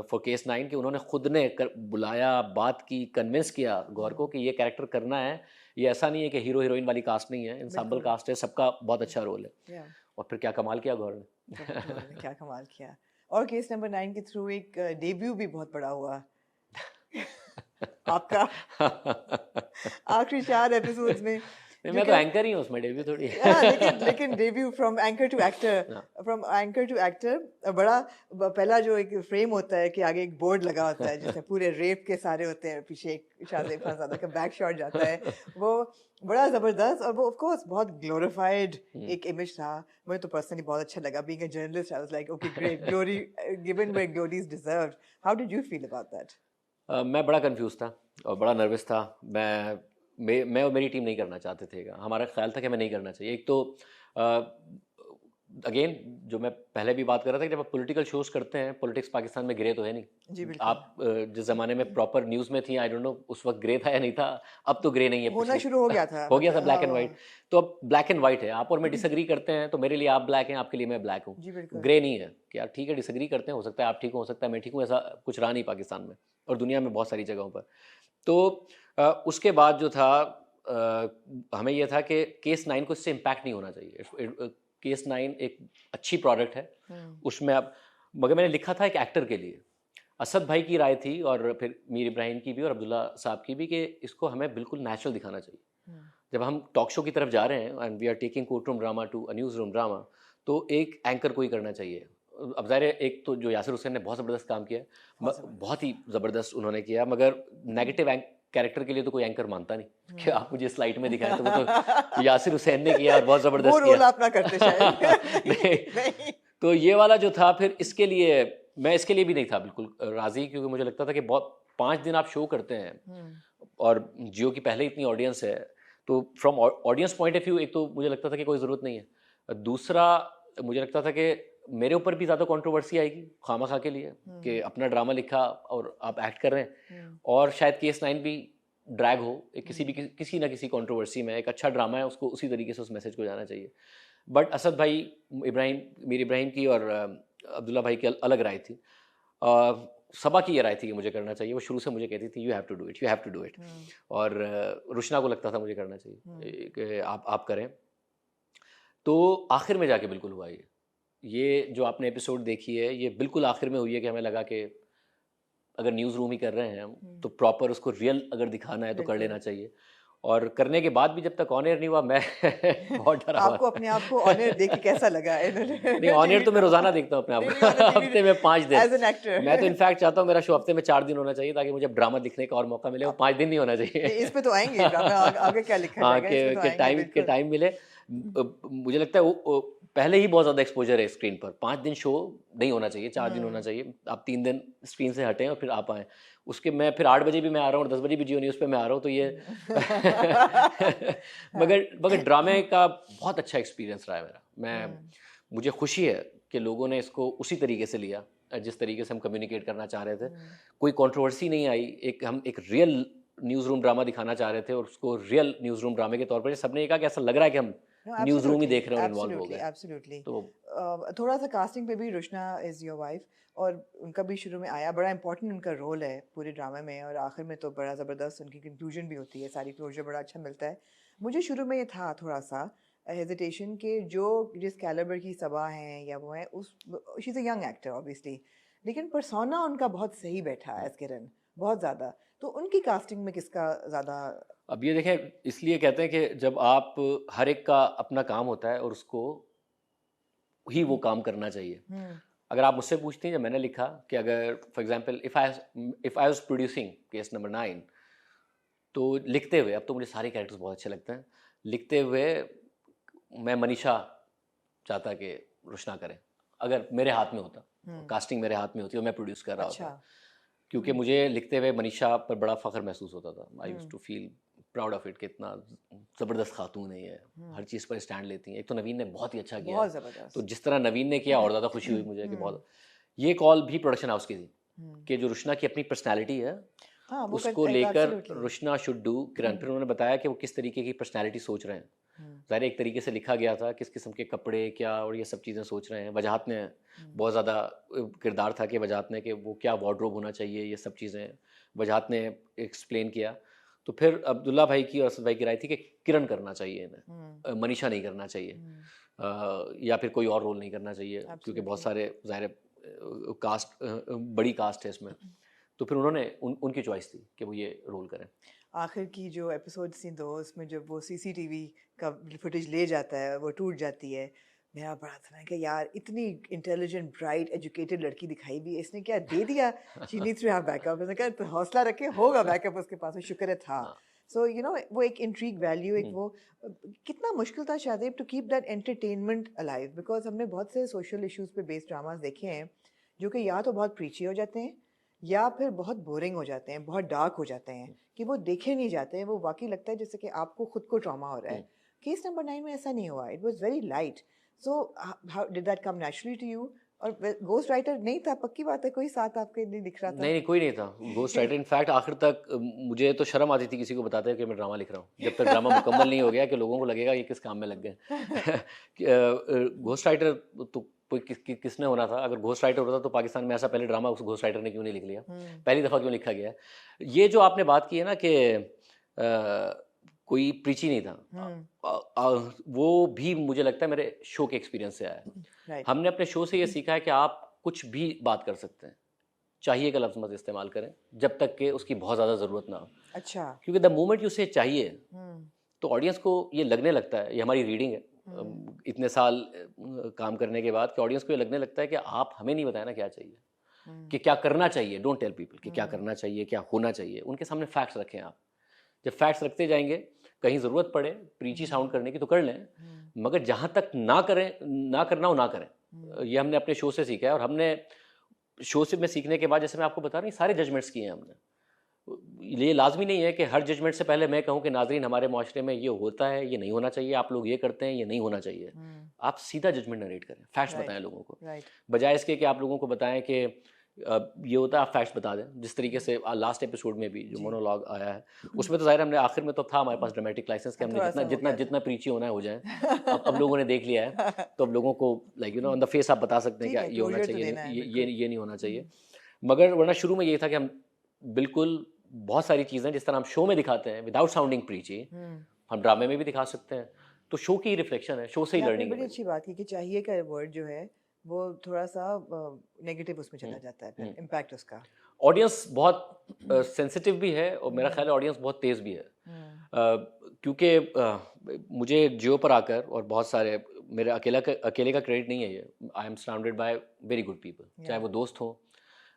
फॉर केस 9 कि उन्होंने खुद ने बुलाया, बात की, कन्विंस किया गौहर को कि ये कैरेक्टर करना है। ये ऐसा नहीं है कि हीरो हीरोइन वाली कास्ट नहीं है, इंसाम्बल कास्ट है, सबका बहुत अच्छा रोल है। और फिर क्या कमाल किया गौहर ने। क्या कमाल किया। और केस नंबर 9 के थ्रू एक डेब्यू भी बहुत बड़ा हुआ आपका आखिरी 4 एपिसोड्स में। नहीं, मैं तो एंकर ही हूँ उसमें, डेब्यू थोड़ी लेकिन debut from anchor to actor, बड़ा पहला जो एक फ्रेम होता है कि आगे एक बोर्ड लगा होता है जिसमें पूरे रेप के सारे होते हैं, पीछे एक शाहज़ेब खानज़ादा का बैक शॉट जाता है, वो बड़ा ज़बरदस्त, और वो ऑफ कोर्स बहुत ग्लोरीफाइड एक इमेज था। मुझे तो पर्सनली बहुत अच्छा लगा। Being a journalist I was like okay great, glory given where glory is deserved. How did you feel about that? मैं बड़ा कंफ्यूज था और बड़ा नर्वस था। मैं और मेरी टीम नहीं करना चाहते थे, हमारा ख्याल था कि मैं नहीं करना चाहिए। एक तो अगेन जो मैं पहले भी बात कर रहा था कि जब आप पॉलिटिकल शोज करते हैं, पॉलिटिक्स पाकिस्तान में ग्रे तो है नहीं। जी बिल्कुल। आप जिस ज़माने में प्रॉपर न्यूज़ में थी, आई डोंट नो उस वक्त ग्रे था या नहीं था, अब तो ग्रे नहीं है होना पिछली शुरू हो गया था हो गया था मतलब, ब्लैक हाँ एंड वाइट। हाँ। तो अब ब्लैक एंड वाइट है, आप और मैं डिसएग्री करते हैं तो मेरे लिए आप ब्लैक हैं, आपके लिए मैं ब्लैक हूँ। जी बिल्कुल। ग्रे नहीं है कि यार ठीक है डिसएग्री करते हैं, हो सकता है आप ठीक हो सकता है मैं ठीक हूँ, ऐसा कुछ रहा नहीं पाकिस्तान में और दुनिया में बहुत सारी जगहों पर। तो उसके बाद जो था हमें यह था कि केस 9 को इससे इम्पैक्ट नहीं होना चाहिए। केस 9 एक अच्छी प्रोडक्ट है, उसमें अब मगर मैंने लिखा था एक एक्टर के लिए। असद भाई की राय थी और फिर मीर इब्राहिम की भी और अब्दुल्ला साहब की भी कि इसको हमें बिल्कुल नेचुरल दिखाना चाहिए। जब हम टॉक शो की तरफ जा रहे हैं and we are taking court room drama to a news room drama, तो एक एंकर को ही करना चाहिए। अब ज़ाहिर है एक तो जो यासिर हुसैन ने बहुत ज़बरदस्त काम किया, बहुत ही ज़बरदस्त उन्होंने किया, मगर नेगेटिव कैरेक्टर के लिए तो कोई एंकर मानता नहीं कि आप मुझे स्लाइड में दिखाएं, तो वो तो यासिर हुसैन ने किया और बहुत वो ज़बरदस्त रोल किया। आप ना करते शायद। नहीं, नहीं। तो ये वाला जो था फिर इसके लिए मैं इसके लिए भी नहीं था बिल्कुल राज़ी, क्योंकि मुझे लगता था कि बहुत 5 दिन आप शो करते हैं और जियो की पहले इतनी ऑडियंस है, तो from audience point of view एक तो मुझे लगता था कि कोई ज़रूरत नहीं है। दूसरा मुझे लगता था कि मेरे ऊपर भी ज़्यादा कंट्रोवर्सी आएगी खामखा के लिए कि अपना ड्रामा लिखा और आप एक्ट कर रहे हैं, और शायद केस 9 भी ड्रैग हो एक किसी ना किसी कंट्रोवर्सी में। एक अच्छा ड्रामा है, उसको उसी तरीके से उस मैसेज को जाना चाहिए। बट असद भाई, मीर इब्राहिम की और अब्दुल्ला भाई की अलग राय थी। सबा की ये राय थी कि मुझे करना चाहिए। वो शुरू से मुझे कहती थी you have to do it, you have to do it. और रुशना को लगता था मुझे करना चाहिए कि आप करें। तो आखिर में जाके बिल्कुल हुआ ये जो आपने एपिसोड देखी है ये बिल्कुल आखिर में हुई है कि हमें लगा कि अगर न्यूज़ रूम ही कर रहे हैं हम तो प्रॉपर उसको रियल अगर दिखाना है तो कर लेना चाहिए। और करने के बाद भी जब तक ऑन एयर नहीं हुआ मैं बहुत डरा हुआ आपको अपने आप को ऑन एयर देख के कैसा लगा? नहीं, ऑन एयर तो मैं रोजाना देखता हूँ अपने आप को हफ्ते में 5 दिन। एज एन एक्टर मैं तो इनफैक्ट चाहता हूँ मेरा शो हफ्ते में 4 दिन होना चाहिए ताकि मुझे ड्रामा दिखने का और मौका मिले। वो 5 दिन नहीं होना चाहिए। इस पे तो आएंगे ड्रामा, आगे क्या लिखा हाँ, जाएगा, इस पे तो आएंगे के बिल्कुल। टाइम मिले। मुझे लगता है वो पहले ही बहुत ज़्यादा एक्सपोजर है स्क्रीन पर। 5 दिन शो नहीं होना चाहिए, 4 दिन होना चाहिए। आप 3 दिन स्क्रीन से हटें और फिर आप आएँ। उसके मैं फिर 8 बजे भी मैं आ रहा हूँ और 10 बजे भी जियो न्यूज़ पे मैं आ रहा हूँ, तो ये मगर ड्रामे का बहुत अच्छा एक्सपीरियंस रहा है मेरा। मुझे खुशी है कि लोगों ने इसको उसी तरीके से लिया जिस तरीके से हम कम्युनिकेट करना चाह रहे थे। कोई कंट्रोवर्सी नहीं आई। हम एक रियल न्यूज़ रूम ड्रामा दिखाना चाह रहे थे और उसको रियल न्यूज़ रूम ड्रामे के तौर पर सबने ये कहा कि ऐसा लग रहा है कि हम न्यूज़ रूम ही देख रहे हैं और इन्वॉल्व हो गए। एब्सोल्युटली। तो थोड़ा सा कास्टिंग पे भी, रुशना इज़ योर वाइफ और उनका भी शुरू में आया, बड़ा इंपॉर्टेंट उनका रोल है पूरे ड्रामे में, और आखिर में तो बड़ा ज़बरदस्त उनकी कंक्लूजन भी होती है, सारी क्लोजर बड़ा अच्छा मिलता है। मुझे शुरू में ये था थोड़ा सा हेजिटेशन के जो जिस कैलिबर की सबा हैं या वो हैं, उस she is a young actor obviously, लेकिन पर्सोना उनका बहुत सही बैठा है एज किरण, बहुत ज़्यादा। तो उनकी कास्टिंग में किसका ज़्यादा? अब ये देखें, इसलिए कहते हैं कि जब आप हर एक का अपना काम होता है और उसको ही वो काम करना चाहिए। अगर आप मुझसे पूछती हैं, जब मैंने लिखा कि अगर for example if I was producing case number 9, तो लिखते हुए, अब तो मुझे सारे कैरेक्टर्स बहुत अच्छे लगते हैं, लिखते हुए मैं मनीषा चाहता कि रुशना करें अगर मेरे हाथ में होता, कास्टिंग मेरे हाथ में होती और मैं प्रोड्यूस कर रहा होता, क्योंकि मुझे लिखते हुए मनीषा पर बड़ा फ़ख्र महसूस होता था। I used to feel proud of it कि इतना ज़बरदस्त खातून है ये, हर चीज़ पर स्टैंड लेती हैं। एक तो नवीन ने बहुत ही अच्छा किया बहुत है, ज़बरदस्त। तो जिस तरह नवीन ने किया और ज़्यादा खुशी हुई मुझे कि बहुत। ये कॉल भी प्रोडक्शन हाउस की थी कि जो रुशना की अपनी पर्सनैलिटी है हाँ, वो उसको लेकर एब्सोल्युटली। रुशना शुड डू किरण। फिर उन्होंने बताया कि वो किस तरीके की पर्सनैलिटी सोच रहे हैं। ज़ाहिर एक तरीके से लिखा गया था किस किस्म के कपड़े क्या और ये सब चीज़ें सोच रहे हैं। वजाहत ने बहुत ज़्यादा किरदार था कि वजाहत ने कि वो क्या वार्डरोब होना चाहिए, ये सब चीज़ें वजाहत ने एक्सप्लेन किया। तो फिर अब्दुल्ला भाई की और असद भाई की राय थी कि किरण करना चाहिए इन्हें, मनीषा नहीं करना चाहिए, या फिर कोई और रोल नहीं करना चाहिए, क्योंकि बहुत सारे ज़ाहिर कास्ट बड़ी कास्ट है इसमें। तो फिर उन्होंने उनकी चॉइस थी कि वो ये रोल करें। आखिर की जो एपिसोड थी दो, उसमें जब वो सीसीटीवी का फुटेज ले जाता है, वो टूट जाती है, मेरा बड़ा था कि यार इतनी इंटेलिजेंट ब्राइट एजुकेटेड लड़की दिखाई भी है, इसने क्या दे दिया? She needs to have backup. मैंने कहा तो हौसला रखे, होगा बैकअप उसके पास, शुक्र है था। सो यू नो वो एक इंट्रीग वैल्यू, एक वो कितना मुश्किल था शायद to keep that entertainment alive, because हमने बहुत से सोशल इश्यूज पे बेस्ड ड्रामास देखे हैं जो कि या तो बहुत प्रीची हो जाते हैं या फिर बहुत बोरिंग हो जाते हैं, बहुत डार्क हो जाते हैं कि वो देखे नहीं जाते हैं। वो वाकई लगता है जैसे कि आपको खुद को ट्रॉमा हो रहा है। केस नंबर 9 में ऐसा नहीं हुआ, it was very light. So how did that come naturally to you? और घोस्ट राइटर नहीं था, पक्की बात है, कोई साथ आपके नहीं दिख रहा था? नहीं नहीं, कोई नहीं था घोस्ट राइटर। इनफैक्ट आखिर तक मुझे तो शर्म आती थी किसी को बताते हुए कि मैं ड्रामा लिख रहा हूँ, जब तक ड्रामा मुकम्मल नहीं हो गया कि लोगों को लगेगा ये किस काम में लग गए। घोस्ट राइटर तो कोई किसने होना था? अगर घोस्ट राइटर होता तो पाकिस्तान में ऐसा पहले ड्रामा उस घोस्ट राइटर ने क्यों नहीं लिख लिया, पहली दफ़ा क्यों लिखा गया है? ये जो आपने बात की है ना कि कोई प्रीची नहीं था, वो भी मुझे लगता है मेरे शो के एक्सपीरियंस से आया है। राइट। हमने अपने शो से ये सीखा है कि आप कुछ भी बात कर सकते हैं, चाहिए का लफ्ज़ मत इस्तेमाल करें जब तक कि उसकी बहुत ज़्यादा ज़रूरत ना हो, अच्छा। क्योंकि द मोमेंट यू से चाहिए तो ऑडियंस को ये लगने लगता है, ये हमारी रीडिंग है इतने साल काम करने के बाद, कि ऑडियंस को ये लगने लगता है कि आप हमें नहीं बताया ना क्या चाहिए, कि क्या करना चाहिए। डोंट टेल पीपल कि क्या करना चाहिए, क्या होना चाहिए। उनके सामने फैक्ट्स रखें आप। जब फैक्ट्स रखते जाएंगे, कहीं ज़रूरत पड़े प्रीची साउंड करने की तो कर लें, मगर जहाँ तक ना करें, ना करना हो ना करें। ये हमने अपने शो से सीखा है। और हमने शो से में सीखने के बाद, जैसे मैं आपको बता रहा हूँ, सारे जजमेंट्स किए हैं हमने। ये लाजमी नहीं है कि हर जजमेंट से पहले मैं कहूँ कि नाजरीन हमारे माशरे में ये होता है, ये नहीं होना चाहिए, आप लोग ये करते हैं, ये नहीं होना चाहिए। आप सीधा जजमेंट नरेट करें, फैक्ट्स बताएं लोगों को, बजाय इसके कि आप लोगों को बताएं कि ये होता है, आप फैक्ट्स बता दें। जिस तरीके से लास्ट एपिसोड में भी जो मोनोलॉग आया है, उसमें तो ज़ाहिर हमने आखिर में तो था हमारे पास ड्रामेटिक लाइसेंस कि हमने जितना प्रीची होना है हो जाए। अब लोगों ने देख लिया है, तो अब लोगों को लाइक ऑन द फेस आप बता सकते हैं कि ये होना चाहिए, ये नहीं होना चाहिए। मगर वरना शुरू में ये था कि हम बिल्कुल बहुत सारी चीज़ें जिस तरह हम शो में दिखाते हैं विदाउट साउंडिंग प्रीची, हम ड्रामे में भी दिखा सकते हैं। तो शो की रिफ्लेक्शन है, शो से ही लर्निंग है। बड़ी अच्छी बात की कि चाहिए का वर्ड जो है वो थोड़ा सा नेगेटिव उसमें चला जाता है, फिर इम्पैक्ट उसका। ऑडियंस बहुत सेंसिटिव भी है, और मेरा ख्याल है ऑडियंस बहुत तेज़ भी है। क्योंकि मुझे जियो पर आकर, और बहुत सारे, मेरे अकेले का क्रेडिट नहीं है ये, I am surrounded by very good people, चाहे वो दोस्त हों,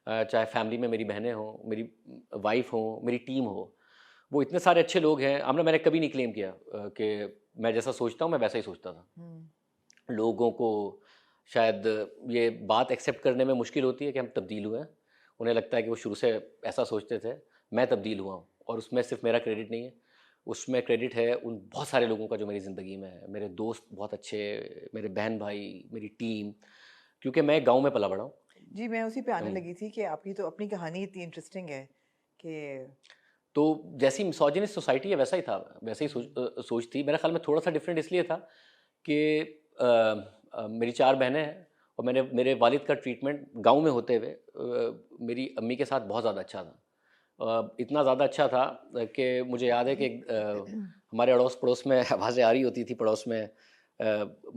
चाहे फैमिली में मेरी बहनें हों, मेरी वाइफ हो, मेरी टीम हो, वो इतने सारे अच्छे लोग हैं। मैंने कभी नहीं क्लेम किया कि मैं जैसा सोचता हूँ मैं वैसा ही सोचता था। लोगों को शायद ये बात एक्सेप्ट करने में मुश्किल होती है कि हम तब्दील हुए हैं। उन्हें लगता है कि वो शुरू से ऐसा सोचते थे, मैं तब्दील हुआ हूँ। और उसमें सिर्फ मेरा क्रेडिट नहीं है, उसमें क्रेडिट है उन बहुत सारे लोगों का जो मेरी ज़िंदगी में है। मेरे दोस्त बहुत अच्छे, मेरे बहन भाई, मेरी टीम, क्योंकि मैं गाँव में पला बड़ा हूँ। जी, मैं उसी पे आने लगी थी कि आपकी तो अपनी कहानी इतनी इंटरेस्टिंग है कि तो जैसी मिसोजिनिस्ट सोसाइटी है वैसा ही था, वैसे ही सोच थी। मेरा ख्याल में थोड़ा सा डिफरेंट इसलिए था कि मेरी 4 बहनें हैं, और मेरे वालिद का ट्रीटमेंट गांव में होते हुए मेरी अम्मी के साथ बहुत ज़्यादा अच्छा था। इतना ज़्यादा अच्छा था कि मुझे याद है कि हमारे अड़ोस पड़ोस में आवाज़ें आ रही होती थी, पड़ोस में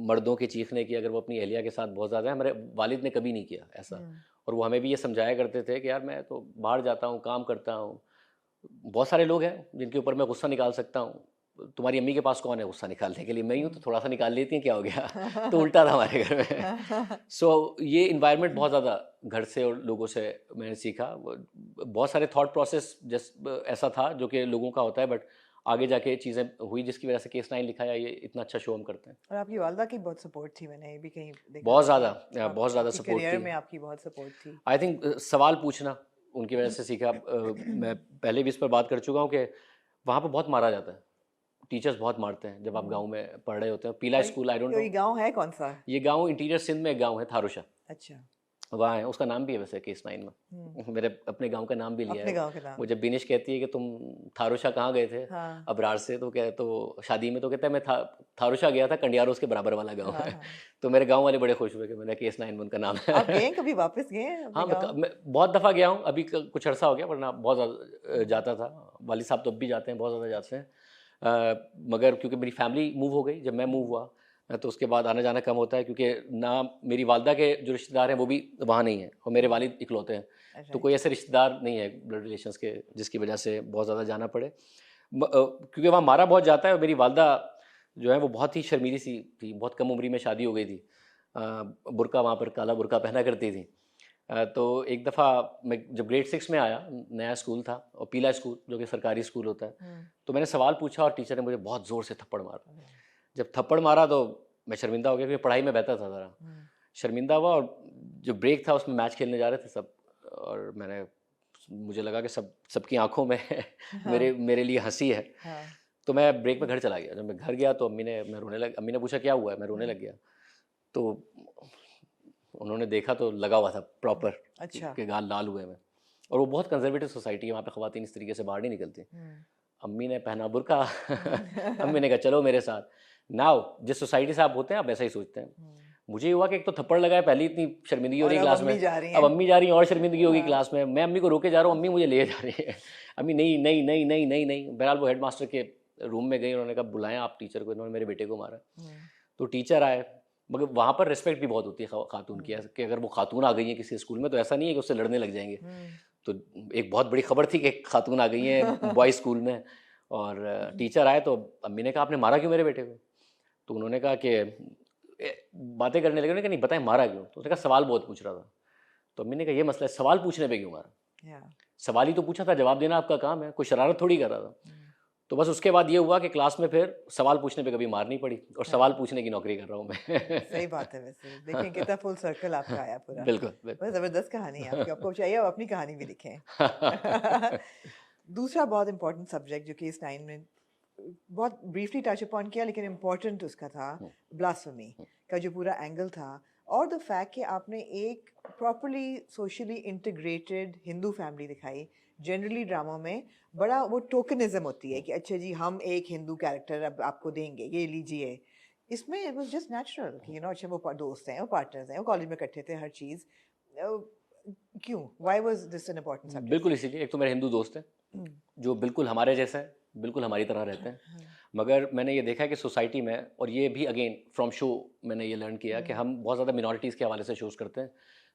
मर्दों के चीखने की, अगर वो अपनी अहलिया के साथ बहुत ज़्यादा है। हमारे वालिद ने कभी नहीं किया ऐसा, और वो हमें भी ये समझाया करते थे कि यार मैं तो बाहर जाता हूँ, काम करता हूँ, बहुत सारे लोग हैं जिनके ऊपर मैं गुस्सा निकाल सकता हूँ, तुम्हारी अम्मी के पास कौन है गुस्सा निकालने के लिए? मैं ही हूँ, तो थोड़ा सा निकाल लेती हैं, क्या हो गया? तो उल्टा था हमारे घर में। सो ये इन्वायरमेंट बहुत ज़्यादा घर से और लोगों से मैंने सीखा। बहुत सारे थॉट प्रोसेस ऐसा था जो कि लोगों का होता है, बट आगे जाके चीज़ें हुई जिसकी वजह से केस 9 लिखा है, ये इतना अच्छा शो हम करते हैं। और आपकी वालदा की बहुत सपोर्ट थी, मैंने ये भी कहीं देखा। बहुत ज़्यादा सपोर्ट करियर थी। में आपकी बहुत सपोर्ट थी। आई थिंक सवाल पूछना उनकी वजह से सीखा। मैं पहले भी इस पर बात कर चुका हूँ कि वहाँ पर बहुत मारा जाता है, टीचर्स बहुत मारते हैं जब आप गांव में पढ़ रहे होते हैं। पीला स्कूल, आई डोंट नो ये गांव है कौन सा? ये गांव इंटीरियर सिंध में एक गांव है, थारूशा। अच्छा, वहाँ है, उसका नाम भी है वैसे केस 9 में। मेरे अपने गांव का नाम भी लिया अपने है। गांव के नाम। वो जब बिनिश कहती है कि तुम थारूशा कहाँ गए थे, हाँ। अबरार से, तो शादी में, तो कहता है मैं थारूशा गया था, कंडियारो उसके बराबर वाला गाँव है। तो मेरे गाँव वाले बड़े खुश हुए कि मैंने केस 9 में उनका नाम है। आप गए कभी, वापस गए हाँ, मैं बहुत दफ़ा गया हूँ, अभी कुछ अर्सा हो गया, वरना बहुत ज़्यादा जाता था। वालिद साहब तो अब भी जाते हैं, बहुत ज़्यादा जाते हैं। मगर क्योंकि मेरी फैमिली मूव हो गई जब मैं मूव हुआ, तो उसके बाद आना जाना कम होता है, क्योंकि ना मेरी वालदा के जो रिश्तेदार हैं वो भी वहाँ नहीं हैं, और मेरे वालिद इकलौते हैं, तो कोई ऐसे रिश्तेदार नहीं है ब्लड रिलेशंस के जिसकी वजह से बहुत ज़्यादा जाना पड़े। क्योंकि वहाँ मारा बहुत जाता है। और मेरी वालदा जो है वो बहुत ही शर्मीली सी थी, बहुत कम उम्र में शादी हो गई थी। बुर्का वहाँ पर काला बुर्का पहना करती थी। तो एक दफ़ा मैं जब ग्रेड 6 में आया, नया स्कूल था, और पीला स्कूल जो कि सरकारी स्कूल होता है, तो मैंने सवाल पूछा और टीचर ने मुझे बहुत ज़ोर से थप्पड़ मारा। जब थप्पड़ मारा तो मैं शर्मिंदा हो गया, क्योंकि पढ़ाई में बेहतर था ज़रा, शर्मिंदा हुआ। और जो ब्रेक था उसमें मैच खेलने जा रहे थे सब, और मुझे लगा कि सबकी आंखों में मेरे लिए हंसी है। तो मैं ब्रेक में घर चला गया। जब मैं घर गया तो अम्मी ने पूछा क्या हुआ है, मैं रोने लग गया। तो उन्होंने देखा तो लगा हुआ था प्रॉपर अच्छा। के गाल लाल हुए में। और वो बहुत कंजर्वेटिव सोसाइटी है, वहाँ पे ख़वातीन इस तरीके से बाहर नहीं निकलती। अम्मी ने पहना बुर्का अम्मी ने कहा चलो मेरे साथ। नाउ जिस सोसाइटी से आप होते हैं आप वैसा ही सोचते हैं। मुझे ये हुआ कि एक तो थप्पड़ लगा है, पहले इतनी शर्मिंदगी हो रही है क्लास में, अब अम्मी जा रही हैं और शर्मिंदगी होगी क्लास में। मैं अम्मी को रोके जा रहा हूँ, अम्मी मुझे ले जा रही है। अम्मी नहीं नहीं नहीं नहीं नहीं नहीं। बहरहाल वो हेड मास्टर के रूम में गई, उन्होंने कहा बुलाएं आप टीचर को, इन्होंने मेरे बेटे को मारा। तो टीचर आए, मगर वहाँ पर रिस्पेक्ट भी बहुत होती है खातून की, कि अगर वो खातून आ गई है किसी स्कूल में तो ऐसा नहीं है कि उससे लड़ने लग जाएंगे। तो एक बहुत बड़ी खबर थी कि एक खातून आ गई है बॉयज़ स्कूल में, और टीचर आए तो अम्मी ने कहा आपने मारा क्यों मेरे बेटे को? तो उन्होंने कहा कि बातें करने लगे, उन्होंने कहा नहीं बताएं मारा क्यों? तो उसने कहा सवाल बहुत पूछ रहा था। तो अम्मी ने कहा ये मसला है, सवाल पूछने पे क्यों मारा? सवाल ही तो पूछा था, जवाब देना आपका काम है, कोई शरारत थोड़ी कर रहा था। तो बस उसके बाद ये हुआ कि क्लास में फिर सवाल पूछने पे कभी मार नहीं पड़ी, और सवाल पूछने की नौकरी कर रहा हूँ मैं। सही बात है। वैसे देखें कितना फुल सर्कल आपका आया पूरा। बिल्कुल बहुत ज़बरदस्त कहानी है आपकी, आपको चाहिए आप अपनी कहानी भी लिखें। दूसरा बहुत इंपॉर्टेंट सब्जेक्ट जो कि इस लाइन में बहुत ब्रीफली टच अपॉन किया, लेकिन इम्पोर्टेंट उसका था ब्लास्फेमी का जो पूरा एंगल था, और द फैक्ट कि आपने एक properly socially integrated Hindu family दिखाई। जनरली ड्रामा में बड़ा वो टोकनिज्म होती है कि अच्छा जी हम एक हिंदू कैरेक्टर अब आपको देंगे, ये लीजिए। इसमें इट वाज जस्ट नेचुरल कि यू नो अच्छा वो दोस्त हैं, वो पार्टनर्स हैं, वो कॉलेज में इकट्ठे थे, हर चीज़। क्यों, why was this an important subject? बिल्कुल इसीलिए, एक तो मेरे हिंदू दोस्त हैं जो बिल्कुल हमारे जैसे हैं, बिल्कुल हमारी तरह रहते हैं। मगर मैंने ये देखा है कि सोसाइटी में, और ये भी अगेन फ्रॉम शो मैंने ये लर्न किया कि हम बहुत ज़्यादा मिनॉरिटीज़ के हवाले से शोज़ करते हैं।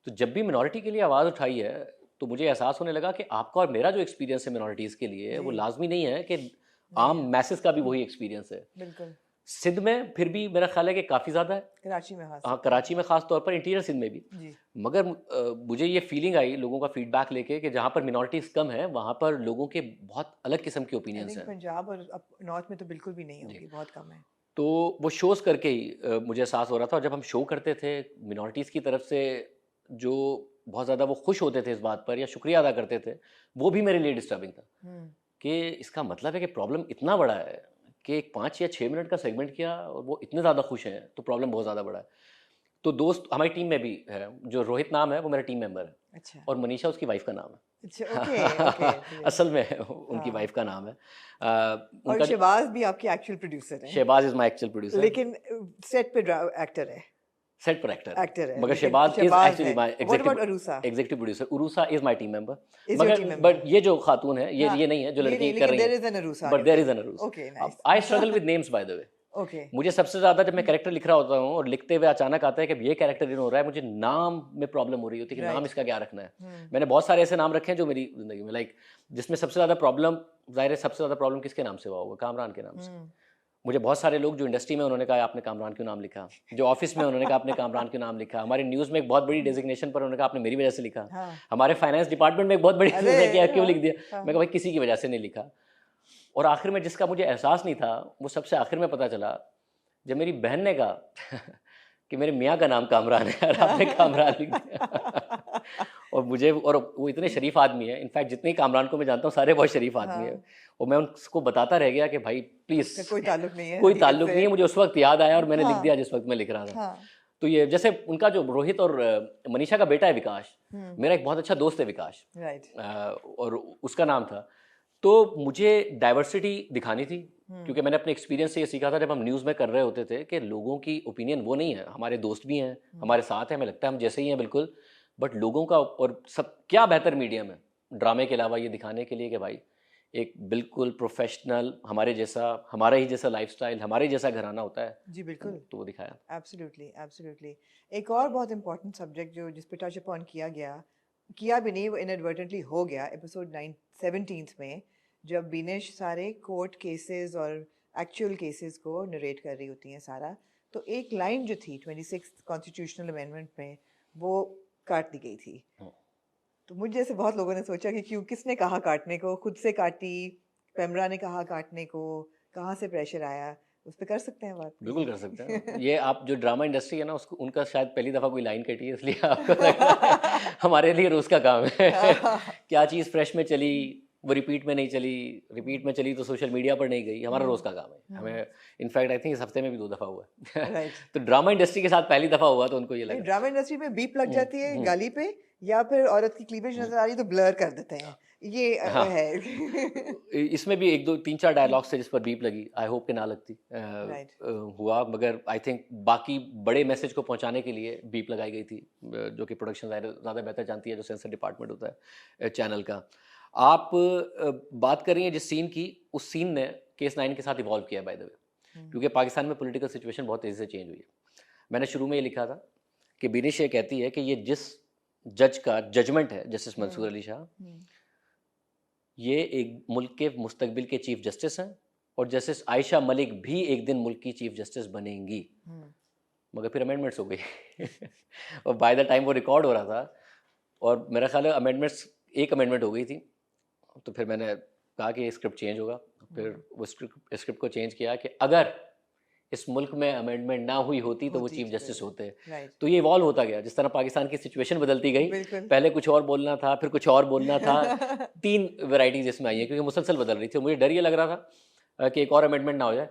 तो जब भी मिनॉरिटी के लिए आवाज़ उठाई है तो मुझे एहसास होने लगा कि आपका और मेरा जो एक्सपीरियंस है मिनॉरिटीज़ के लिए वो लाजमी नहीं है कि आम मैसेस का भी वही एक्सपीरियंस है। बिल्कुल। सिंध में फिर भी मेरा ख्याल है कि काफ़ी ज़्यादा है, कराची में खास। हाँ कराची में ख़ास तौर पर, इंटीरियर सिंध में भी जी। मगर मुझे ये फीलिंग आई लोगों का फीडबैक लेके कि जहाँ पर मिनॉरिटीज़ कम है वहाँ पर लोगों के बहुत अलग किस्म के ओपिनियंस हैं। पंजाब और नॉर्थ में तो बिल्कुल भी नहीं होगी, बहुत कम है। तो वो शोज़ करके ही मुझे एहसास हो रहा था, और जब हम शो करते थे मिनॉरिटीज़ की तरफ से जो बहुत ज़्यादा वो खुश होते थे इस बात पर या शुक्रिया अदा करते थे, वो भी मेरे लिए डिस्टर्बिंग था कि इसका मतलब है कि प्रॉब्लम इतना बड़ा है कि 5 या 6 मिनट का सेगमेंट किया और वो इतने ज़्यादा खुश हैं, तो प्रॉब्लम बहुत ज़्यादा बड़ा है। तो दोस्त हमारी टीम में भी है, जो रोहित नाम है वो मेरा टीम मेंबर है। अच्छा। और मनीषा उसकी वाइफ का नाम है। अच्छा, ओके ओके। असल में उनकी वाइफ का नाम है। और शहबाज भी आपके एक्चुअल प्रोड्यूसर हैं। Shahbaz is my actual producer. लेकिन सेट पे एक्टर है। सेट पर एक्टर है, मगर Shahbaz is actually my executive producer. Urusa is my team member. मगर बट ये जो खातून है ये नहीं है जो लड़की कर रही है, but there is an Arusa. I struggle with names by the way. मुझे सबसे ज़्यादा जब मैं कैरेक्टर लिख रहा होता हूँ और लिखते हुए अचानक आता है कि ये कैरेक्टर इन हो रहा है, मुझे नाम में प्रॉब्लम हो रही होती है कि नाम इसका क्या रखना है। मैंने बहुत सारे ऐसे नाम रखे हैं जो मेरी जिंदगी में लाइक जिसमें सबसे ज़्यादा प्रॉब्लम, जाहिर है सबसे ज़्यादा प्रॉब्लम किसके नाम से हुआ होगा? कामरान के नाम से। मुझे बहुत सारे लोग जो इंडस्ट्री में उन्होंने कहा आपने कामरान क्यों नाम लिखा, जो ऑफिस में उन्होंने कहा आपने कामरान क्यों नाम लिखा, हमारे न्यूज़ में एक बहुत बड़ी डेजिग्नेशन पर उन्होंने कहा आपने मेरी वजह से लिखा, हमारे फाइनेंस डिपार्टमेंट में एक बहुत बड़ी किया क्यों लिख दिया। मैं कहा भाई किसी की वजह से नहीं लिखा। और आखिर में जिसका मुझे एहसास नहीं था वो सबसे आखिर में पता चला जब मेरी बहन ने कहा कि मेरे मियाँ का नाम कामरान है और आपने कामरान लिख दिया। और मुझे, और वो इतने शरीफ आदमी है, इनफैक्ट जितने कामरान को मैं जानता हूँ सारे बहुत शरीफ आदमी है। और मैं उनको बताता रह गया कि भाई प्लीज़ कोई ताल्लुक नहीं है, कोई ताल्लुक नहीं है। मुझे उस वक्त याद आया और मैंने लिख दिया जिस वक्त मैं लिख रहा था। तो ये जैसे उनका जो रोहित और मनीषा का बेटा है विकास, मेरा एक बहुत अच्छा दोस्त है विकास, और उसका नाम था। तो मुझे डाइवर्सिटी दिखानी थी क्योंकि मैंने अपने एक्सपीरियंस से ये सीखा था जब हम न्यूज़ में कर रहे होते थे कि लोगों की ओपिनियन वो नहीं है, हमारे दोस्त भी हैं हमारे साथ हैं, हमें लगता है हम जैसे ही हैं बिल्कुल, बट लोगों का और सब क्या बेहतर मीडियम है ड्रामे के अलावा ये दिखाने के लिए कि भाई एक बिल्कुल प्रोफेशनल हमारे जैसा, हमारा ही जैसा लाइफस्टाइल, हमारे जैसा घराना होता है। जी बिल्कुल, तो वो दिखाया। Absolutely absolutely. एक और बहुत इंपॉर्टेंट सब्जेक्ट जो जिस पे टच अपॉन किया भी नहीं, वो इनएडवर्टेंटली हो गया एपिसोड 17 में, जब बिनेश सारे कोर्ट केसेस और एक्चुअल केसेस को नरेट कर रही होती हैं सारा, तो एक लाइन जो थी 26 कॉन्स्टिट्यूशनल अमेंडमेंट में वो काट दी गई थी। तो मुझे जैसे बहुत लोगों ने सोचा कि क्यों, किसने कहा काटने को, खुद से काटी, पेमरा ने कहा काटने को, कहाँ से प्रेशर आया, उस पर कर सकते हैं बात? बिल्कुल कर सकते हैं। ये आप जो ड्रामा इंडस्ट्री है ना उसको, उनका शायद पहली दफ़ा कोई लाइन कटी है इसलिए आपको लग रहा है हमारे लिए रोज़ का काम है क्या चीज़ फ्रेश में चली, वो रिपीट में नहीं चली, रिपीट में चली तो सोशल मीडिया पर नहीं गई, हमारा रोज़ का काम है हमें। इनफैक्ट आई थिंक इस हफ्ते में भी 2 दफ़ा हुआ है। राइट। तो ड्रामा इंडस्ट्री के साथ पहली दफ़ा हुआ तो उनको ये लगा। ड्रामा इंडस्ट्री में बीप लग जाती है गाली पे, या फिर औरत की क्लीवेज नजर आ रही है तो ब्लर कर देते हैं, ये हाँ। है। इसमें भी 1 2 3 4 डायलॉग्स थे जिस पर बीप लगी, आई होप कि ना लगती। राइट। हुआ, मगर आई थिंक बाकी बड़े मैसेज को पहुंचाने के लिए बीप लगाई गई थी, जो कि प्रोडक्शन ज़्यादा बेहतर जानती है, जो सेंसर डिपार्टमेंट होता है चैनल का। आप बात कर रही हैं जिस सीन की, उस सीन ने केस 9 के साथ इवॉल्व किया बाय द वे, क्योंकि पाकिस्तान में पॉलिटिकल सिचुएशन बहुत तेज़ी से चेंज हुई है। मैंने शुरू में ये लिखा था कि बिनिश ये कहती है कि ये जिस जज का जजमेंट है, जस्टिस मंसूर अली शाह, ये एक मुल्क के मुस्तकबिल के चीफ जस्टिस हैं, और जस्टिस आयशा मलिक भी एक दिन मुल्क की चीफ जस्टिस बनेंगी। मगर फिर अमेंडमेंट्स हो गई और बाय द टाइम वो रिकॉर्ड हो रहा था, और मेरा ख्याल है अमेंडमेंट्स, एक अमेंडमेंट हो गई थी, तो फिर मैंने कहा कि स्क्रिप्ट चेंज होगा। फिर वो स्क्रिप्ट को चेंज किया कि अगर इस मुल्क में अमेंडमेंट ना हुई होती तो वो चीफ जस्टिस होते। तो ये इवॉल्व होता गया, जिस तरह पाकिस्तान की सिचुएशन बदलती गई, पहले कुछ और बोलना था, फिर कुछ और बोलना था। 3 वैरायटीज इसमें आई है, क्योंकि मुसलसल बदल रही थी। मुझे डर ये लग रहा था कि एक और अमेंडमेंट ना हो जाए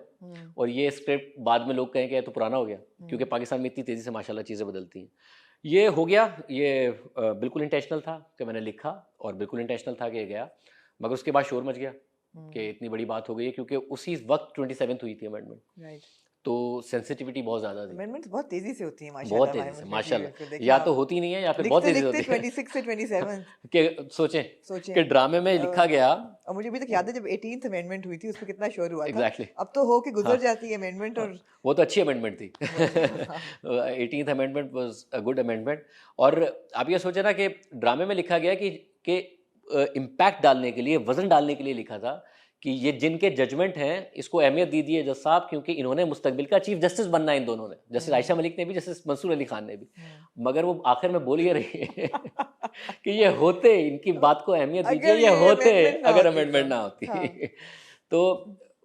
और ये स्क्रिप्ट बाद में लोग कहें कि तो पुराना हो गया, क्योंकि पाकिस्तान में इतनी तेज़ी से माशाल्लाह चीज़ें बदलती हैं। ये हो गया, ये बिल्कुल इंटेंशनल था कि मैंने लिखा, और बिल्कुल इंटेंशनल था कि ये गया, मगर उसके बाद शोर मच गया कि इतनी बड़ी बात हो गई है, क्योंकि उसी वक्त 27th हुई थी अमेंडमेंट, तो सेंसिटिविटी बहुत ज़्यादा थी। अमेंडमेंट्स बहुत तेज़ी से होती हैं माशाल्लाह, बहुत तेज़ी से माशाल्लाह, या तो होती नहीं है या फिर बहुत तेज़ी से होती है। 26 से 27 कि सोचें कि ड्रामे में लिखा गया, और मुझे अभी तक याद है जब 18th अमेंडमेंट हुई थी, उस पर कितना शोर हुआ था। एग्जैक्टली। अब तो हो के गुजर जाती है अमेंडमेंट, और वो तो अच्छी अमेंडमेंट थी। 18th amendment was a good amendment. और आप ये सोचे ना कि ड्रामे में लिखा गया कि इम्पैक्ट डालने के लिए, वजन डालने के लिए लिखा था कि ये जिनके जजमेंट हैं इसको अहमियत दी दी है जज साहब, क्योंकि इन्होंने मुस्तकबिल का चीफ जस्टिस बनना है, इन दोनों ने, जस्टिस आयशा मलिक ने भी, जस्टिस मंसूर अली खान ने भी। मगर वो आखिर में बोल ये रही है कि ये होते, इनकी बात को अहमियत दीजिए, ये होते अगर अमेंडमेंट ना होती। तो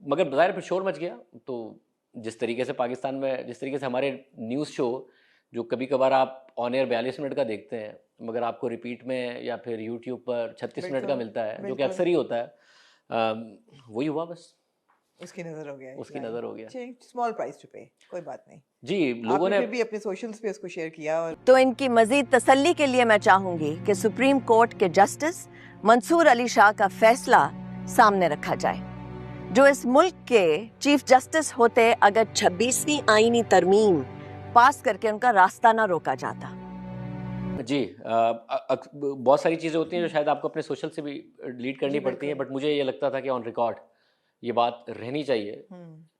मगर बाहर फिर शोर मच गया। तो जिस तरीके से पाकिस्तान में, जिस तरीके से हमारे न्यूज़ शो जो कभी कभार आप ऑन एयर 42 मिनट का देखते हैं, मगर आपको रिपीट में या फिर यूट्यूब पर 36 मिनट का मिलता है, जो कि अक्सर ही होता है, वही हुआ बस। उसकी नजर हो गया, उसकी नजर हो गया। स्मॉल प्राइस टू पे, कोई बात नहीं जी, लोगों ने फिर भी अपने सोशल्स पे उसको शेयर किया। और तो इनकी मजीद तसल्ली के लिए मैं चाहूंगी कि सुप्रीम कोर्ट के जस्टिस मंसूर अली शाह का फैसला सामने रखा जाए, जो इस मुल्क के चीफ जस्टिस होते अगर 26वीं आईनी तरमीम पास करके उनका रास्ता ना रोका जाता। जी, बहुत सारी चीज़ें होती हैं जो शायद आपको अपने सोशल से भी डिलीट करनी पड़ती हैं, बट मुझे ये लगता था कि ऑन रिकॉर्ड ये बात रहनी चाहिए,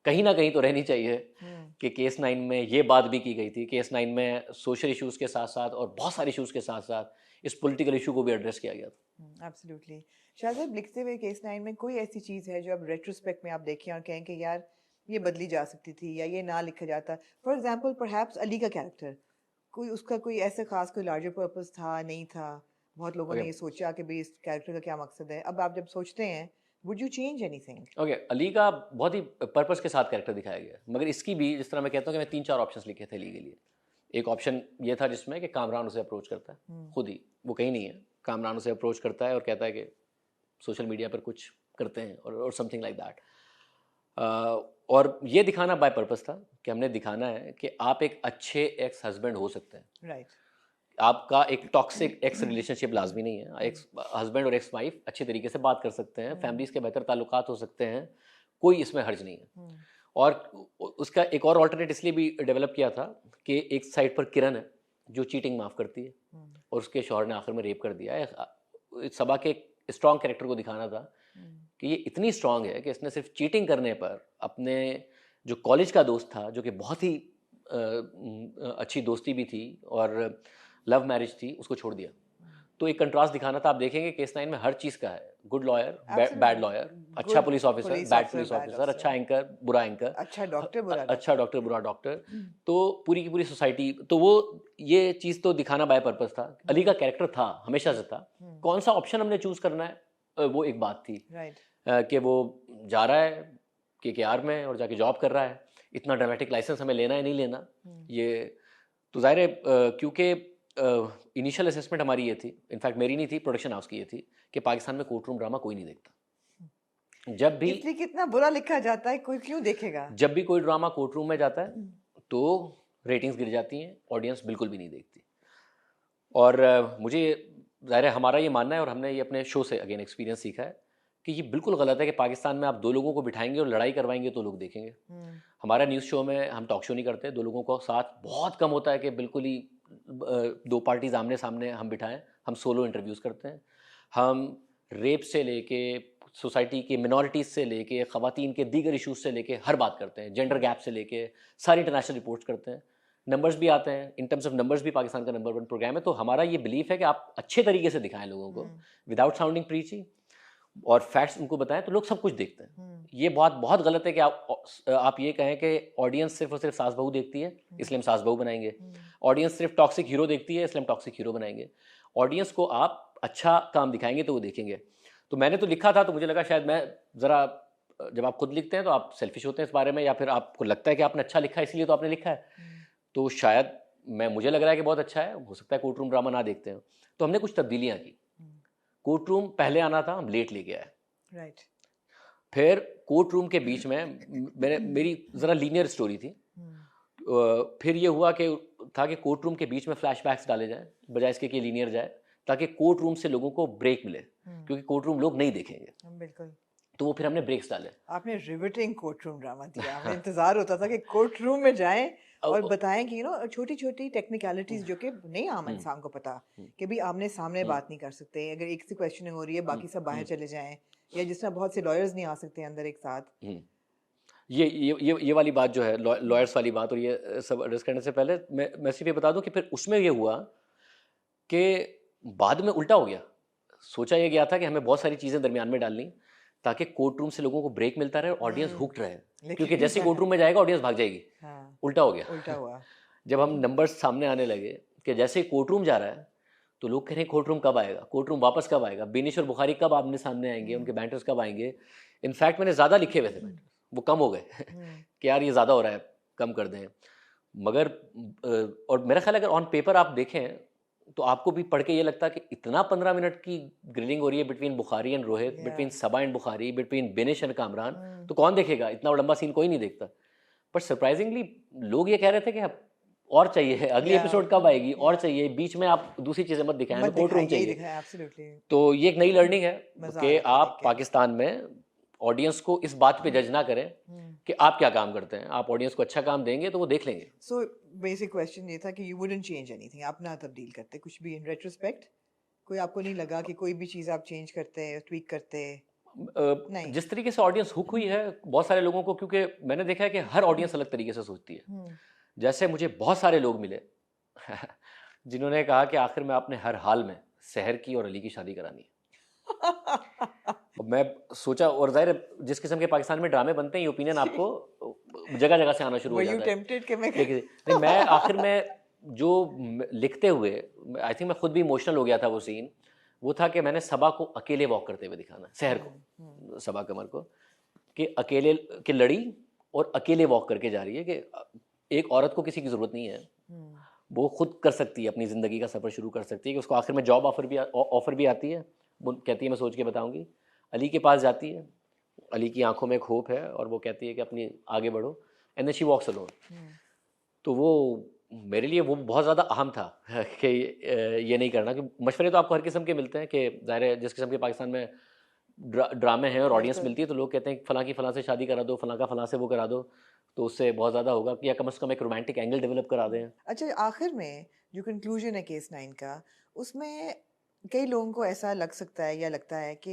कहीं ना कहीं तो रहनी चाहिए कि केस 9 में ये बात भी की गई थी। केस 9 में सोशल इश्यूज़ के साथ साथ और बहुत सारे इश्यूज़ के साथ साथ इस पॉलिटिकल इशू को भी एड्रेस किया गया था। एब्सोल्युटली। शायद लिखते हुए केस 9 में कोई ऐसी चीज़ है जो अब रेट्रोस्पेक्ट में आप देखें और कहें कि यार ये बदली जा सकती थी, या ये ना लिखा जाता। फॉर एग्जाम्पल परहैप्स अली का कैरेक्टर, कोई उसका कोई ऐसा खास कोई लार्जर पर्पस था, नहीं था। बहुत लोगों ने ये सोचा कि भाई इस कैरेक्टर का क्या मकसद है। अब आप जब सोचते हैं, would you change anything? Okay, Ali का बहुत ही पर्पस के साथ कैरेक्टर दिखाया गया, मगर इसकी भी, जिस तरह मैं कहता हूँ कि मैं 3-4 ऑप्शंस लिखे थे अली के लिए। एक ऑप्शन ये था जिसमें कि कामरान उसे अप्रोच करता है, खुद ही, वो कहीं नहीं है, कामरान उसे अप्रोच करता है और कहता है कि सोशल मीडिया पर कुछ करते हैं, और समथिंग लाइक दैट। और ये दिखाना बाय पर्पस था कि हमने दिखाना है कि आप एक अच्छे एक्स हस्बैंड हो सकते हैं। राइट। आपका एक टॉक्सिक एक्स रिलेशनशिप लाजमी नहीं है। एक्स हस्बैंड और एक्स वाइफ अच्छे तरीके से बात कर सकते हैं, फैमिलीज के बेहतर ताल्लुकात हो सकते हैं, कोई इसमें हर्ज नहीं है। और उसका एक और ऑल्टरनेट इसलिए भी डेवलप किया था कि एक साइड पर किरण है जो चीटिंग माफ़ करती है, और उसके शौहर ने आखिर में रेप कर दिया है। सबा के स्ट्रॉन्ग कैरेक्टर को दिखाना था कि ये इतनी स्ट्रॉन्ग है कि इसने सिर्फ चीटिंग करने पर अपने जो कॉलेज का दोस्त था, जो कि बहुत ही अच्छी दोस्ती भी थी और लव मैरिज थी, उसको छोड़ दिया। तो एक कंट्रास्ट दिखाना था। आप देखेंगे केस 9 में हर चीज़ का है, गुड लॉयर, बैड लॉयर, अच्छा police officer, bad police officer, अच्छा एंकर, बुरा एंकर, अच्छा डॉक्टर, बुरा डॉक्टर। तो पूरी की पूरी सोसाइटी, तो वो ये चीज़ तो दिखाना बाय पर्पस था। अली का कैरेक्टर था, हमेशा से था। कौन सा ऑप्शन हमने चूज करना है, वो एक बात थी कि वो जा रहा है KKR में और जाके जॉब कर रहा है, इतना ड्रामेटिक लाइसेंस हमें लेना है नहीं लेना, ये तो जाहिर है क्योंकि इनिशियल असेसमेंट हमारी ये थी, इनफैक्ट मेरी नहीं थी, प्रोडक्शन हाउस की ये थी, कि पाकिस्तान में कोर्ट रूम ड्रामा कोई नहीं देखता। जब भी इसलिए कितना बुरा लिखा जाता है, कोई क्यों देखेगा? जब भी कोई ड्रामा कोर्ट रूम में जाता है तो रेटिंग्स गिर जाती हैं, ऑडियंस बिल्कुल भी नहीं देखती। और मुझे ज़ाहिर है हमारा ये मानना है, और हमने ये अपने शो से अगेन एक्सपीरियंस सीखा है, कि ये बिल्कुल गलत है कि पाकिस्तान में आप दो लोगों को बिठाएंगे और लड़ाई करवाएंगे तो लोग देखेंगे। हमारा न्यूज़ शो में हम टॉक शो नहीं करते, दो लोगों को साथ बहुत कम होता है कि बिल्कुल ही दो पार्टीज आमने सामने हम बिठाएं। हम सोलो इंटरव्यूज़ करते हैं, हम रेप से लेके सोसाइटी के मिनॉरिटीज़ से लेके ख़वातीन के दीगर इशूज़ से लेके हर बात करते हैं, जेंडर गैप से लेके सारी इंटरनेशनल रिपोर्ट्स करते हैं। नंबर्स भी आते हैं, इन टर्म्स ऑफ नंबर्स भी पाकिस्तान का नंबर 1 प्रोग्राम है। तो हमारा ये बिलीफ है कि आप अच्छे तरीके से दिखाएं लोगों को, विदाउट साउंडिंग प्रीची, और फैक्ट्स उनको बताएं तो लोग सब कुछ देखते हैं। ये बात बहुत गलत है कि आप ये कहें कि ऑडियंस सिर्फ और सिर्फ सास बहू देखती है इसलिए हम सास बहू बनाएंगे, ऑडियंस सिर्फ टॉक्सिक हीरो देखती है इसलिए हम टॉक्सिक हीरो बनाएंगे। ऑडियंस को आप अच्छा काम दिखाएंगे तो वो देखेंगे। तो मैंने तो लिखा था, तो मुझे लगा शायद मैं ज़रा, जब आप खुद लिखते हैं तो आप सेल्फिश होते हैं इस बारे में, या फिर आपको लगता है कि आपने अच्छा लिखा है इसलिए तो आपने लिखा है, तो शायद मुझे लग रहा है कि बहुत अच्छा है, हो सकता है कोर्ट रूम ड्रामा ना देखते हैं। तो हमने कुछ तब्दीलियाँ की। कोर्ट रूम पहले आना था, हम लेट ले गया है। राइट। फिर कोर्ट रूम के बीच में मेरी ज़रा लीनियर स्टोरी थी। फिर ये हुआ कि कोर्ट रूम के बीच में फ्लैशबैक्स डाले जाएं बजाय इसके कि लीनियर जाए, ताकि कोर्ट रूम से लोगों को ब्रेक मिले, क्योंकि कोर्ट रूम लोग नहीं देखेंगे। बिल्कुल। तो वो फिर हमने ब्रेक्स डाले। आपने रिवेटिंग कोर्ट रूम ड्रामा दिया। हमें इंतजार होता था कि कोर्ट रूम में जाएं और बताएं कि छोटी छोटी टेक्निकलिटीज जो कि नहीं आम इंसान को पता, कि भी आमने सामने बात नहीं कर सकते, अगर एक से क्वेश्चनिंग हो रही है बाकी सब बाहर चले जाएं, या जिस तरह बहुत से लॉयर्स नहीं आ सकते अंदर एक साथ। ये वाली बात जो है लॉयर्स वाली बात, और ये सब एड्रेस करने से पहले मैं सिर्फ ये बता दूं कि फिर उसमें ये हुआ कि बाद में उल्टा हो गया। सोचा ये गया था कि हमें बहुत सारी चीज़ें दरमियान में डालनी ताकि कोर्ट रूम से लोगों को ब्रेक मिलता रहे और ऑडियंस हुक्ड रहे, क्योंकि जैसे कोर्ट रूम में जाएगा ऑडियंस भाग जाएगी। उल्टा हो गया। उल्टा हुआ। जब हम नंबर्स सामने आने लगे कि जैसे कोर्ट रूम जा रहा है तो लोग कह रहे हैं कोर्ट रूम कब आएगा, कोर्ट रूम वापस कब आएगा, बेनिश और बुखारी कब आमने सामने आएंगे, उनके बैंटर्स कब आएंगे। इनफैक्ट मैंने ज़्यादा लिखे हुए थे बैंटर्स, वो कम हो गए कि यार ये ज़्यादा हो रहा है, कम कर दें। मगर और मेरा ख्याल है अगर ऑन पेपर आप देखें तो आपको भी पढ़ के ये लगता है कि इतना 15 मिनट की ग्रिलिंग हो रही है between Bukhari and Rohit, between Saba and Bukhari, between Benish and Kamran, तो कौन देखेगा? इतना लंबा सीन कोई नहीं देखता। पर सरप्राइजिंगली लोग ये कह रहे थे कि और चाहिए, अगली एपिसोड कब आएगी, और चाहिए, बीच में आप दूसरी चीजें मत दिखाएं, कोर्ट रूम चाहिए। तो ये एक नई लर्निंग है कि आप पाकिस्तान में ऑडियंस को इस बात पे जज ना करें कि आप क्या काम करते हैं। आप ऑडियंस को अच्छा काम देंगे तो वो देख लेंगे। सो बेसिक क्वेश्चन ये था कि यू वुडंट चेंज एनीथिंग, आप ना तब्दील करते कुछ भी इन रेट्रोस्पेक्ट? कोई आपको नहीं लगा कि कोई भी चीज़ आप चेंज करते, ट्वीक करते? नहीं। जिस तरीके से ऑडियंस हुक हुई है बहुत सारे लोगों को, क्योंकि मैंने देखा है कि हर ऑडियंस अलग तरीके से सोचती है। जैसे मुझे बहुत सारे लोग मिले जिन्होंने कहा कि आखिर में आपने हर हाल में सहर की और अली की शादी करानी है। मैं सोचा, और जाहिर जिस किस्म के पाकिस्तान में ड्रामे बनते हैं ये ओपिनियन आपको जगह जगह से आना शुरू हो जाता है। मैं आखिर में जो लिखते हुए आई थिंक मैं खुद भी इमोशनल हो गया था। वो सीन वो था कि मैंने सबा को अकेले वॉक करते हुए दिखाना, सहर को, सबा कमर को, कि अकेले कि लड़ी और अकेले वॉक करके जा रही है, कि एक औरत को किसी की ज़रूरत नहीं है, वो खुद कर सकती है, अपनी ज़िंदगी का सफ़र शुरू कर सकती है, कि उसको आखिर में जॉब ऑफ़र भी आती है, वो कहती है मैं सोच के बताऊंगी। अली के पास जाती है, अली की आंखों में एक होप है और वो कहती है कि अपनी आगे बढ़ो, and then she walks alone. तो वो मेरे लिए वो बहुत ज़्यादा अहम था कि ये नहीं करना, कि मशवरे तो आपको हर किस्म के मिलते हैं, कि ज़ाहिर है जिस किस्म के पाकिस्तान में ड्रामे हैं और ऑडियंस मिलती है तो लोग कहते हैं फ़लाँ की फ़लाँ से शादी करा दो, फ़लाँ का फ़लाँ से वो करा दो, तो उससे बहुत ज़्यादा होगा, या कम से कम एक रोमांटिक एंगल डेवलप करा दें। अच्छा, आखिर में जो कंक्लूजन है केस 9 का, उसमें कई लोगों को ऐसा लग सकता है या लगता है कि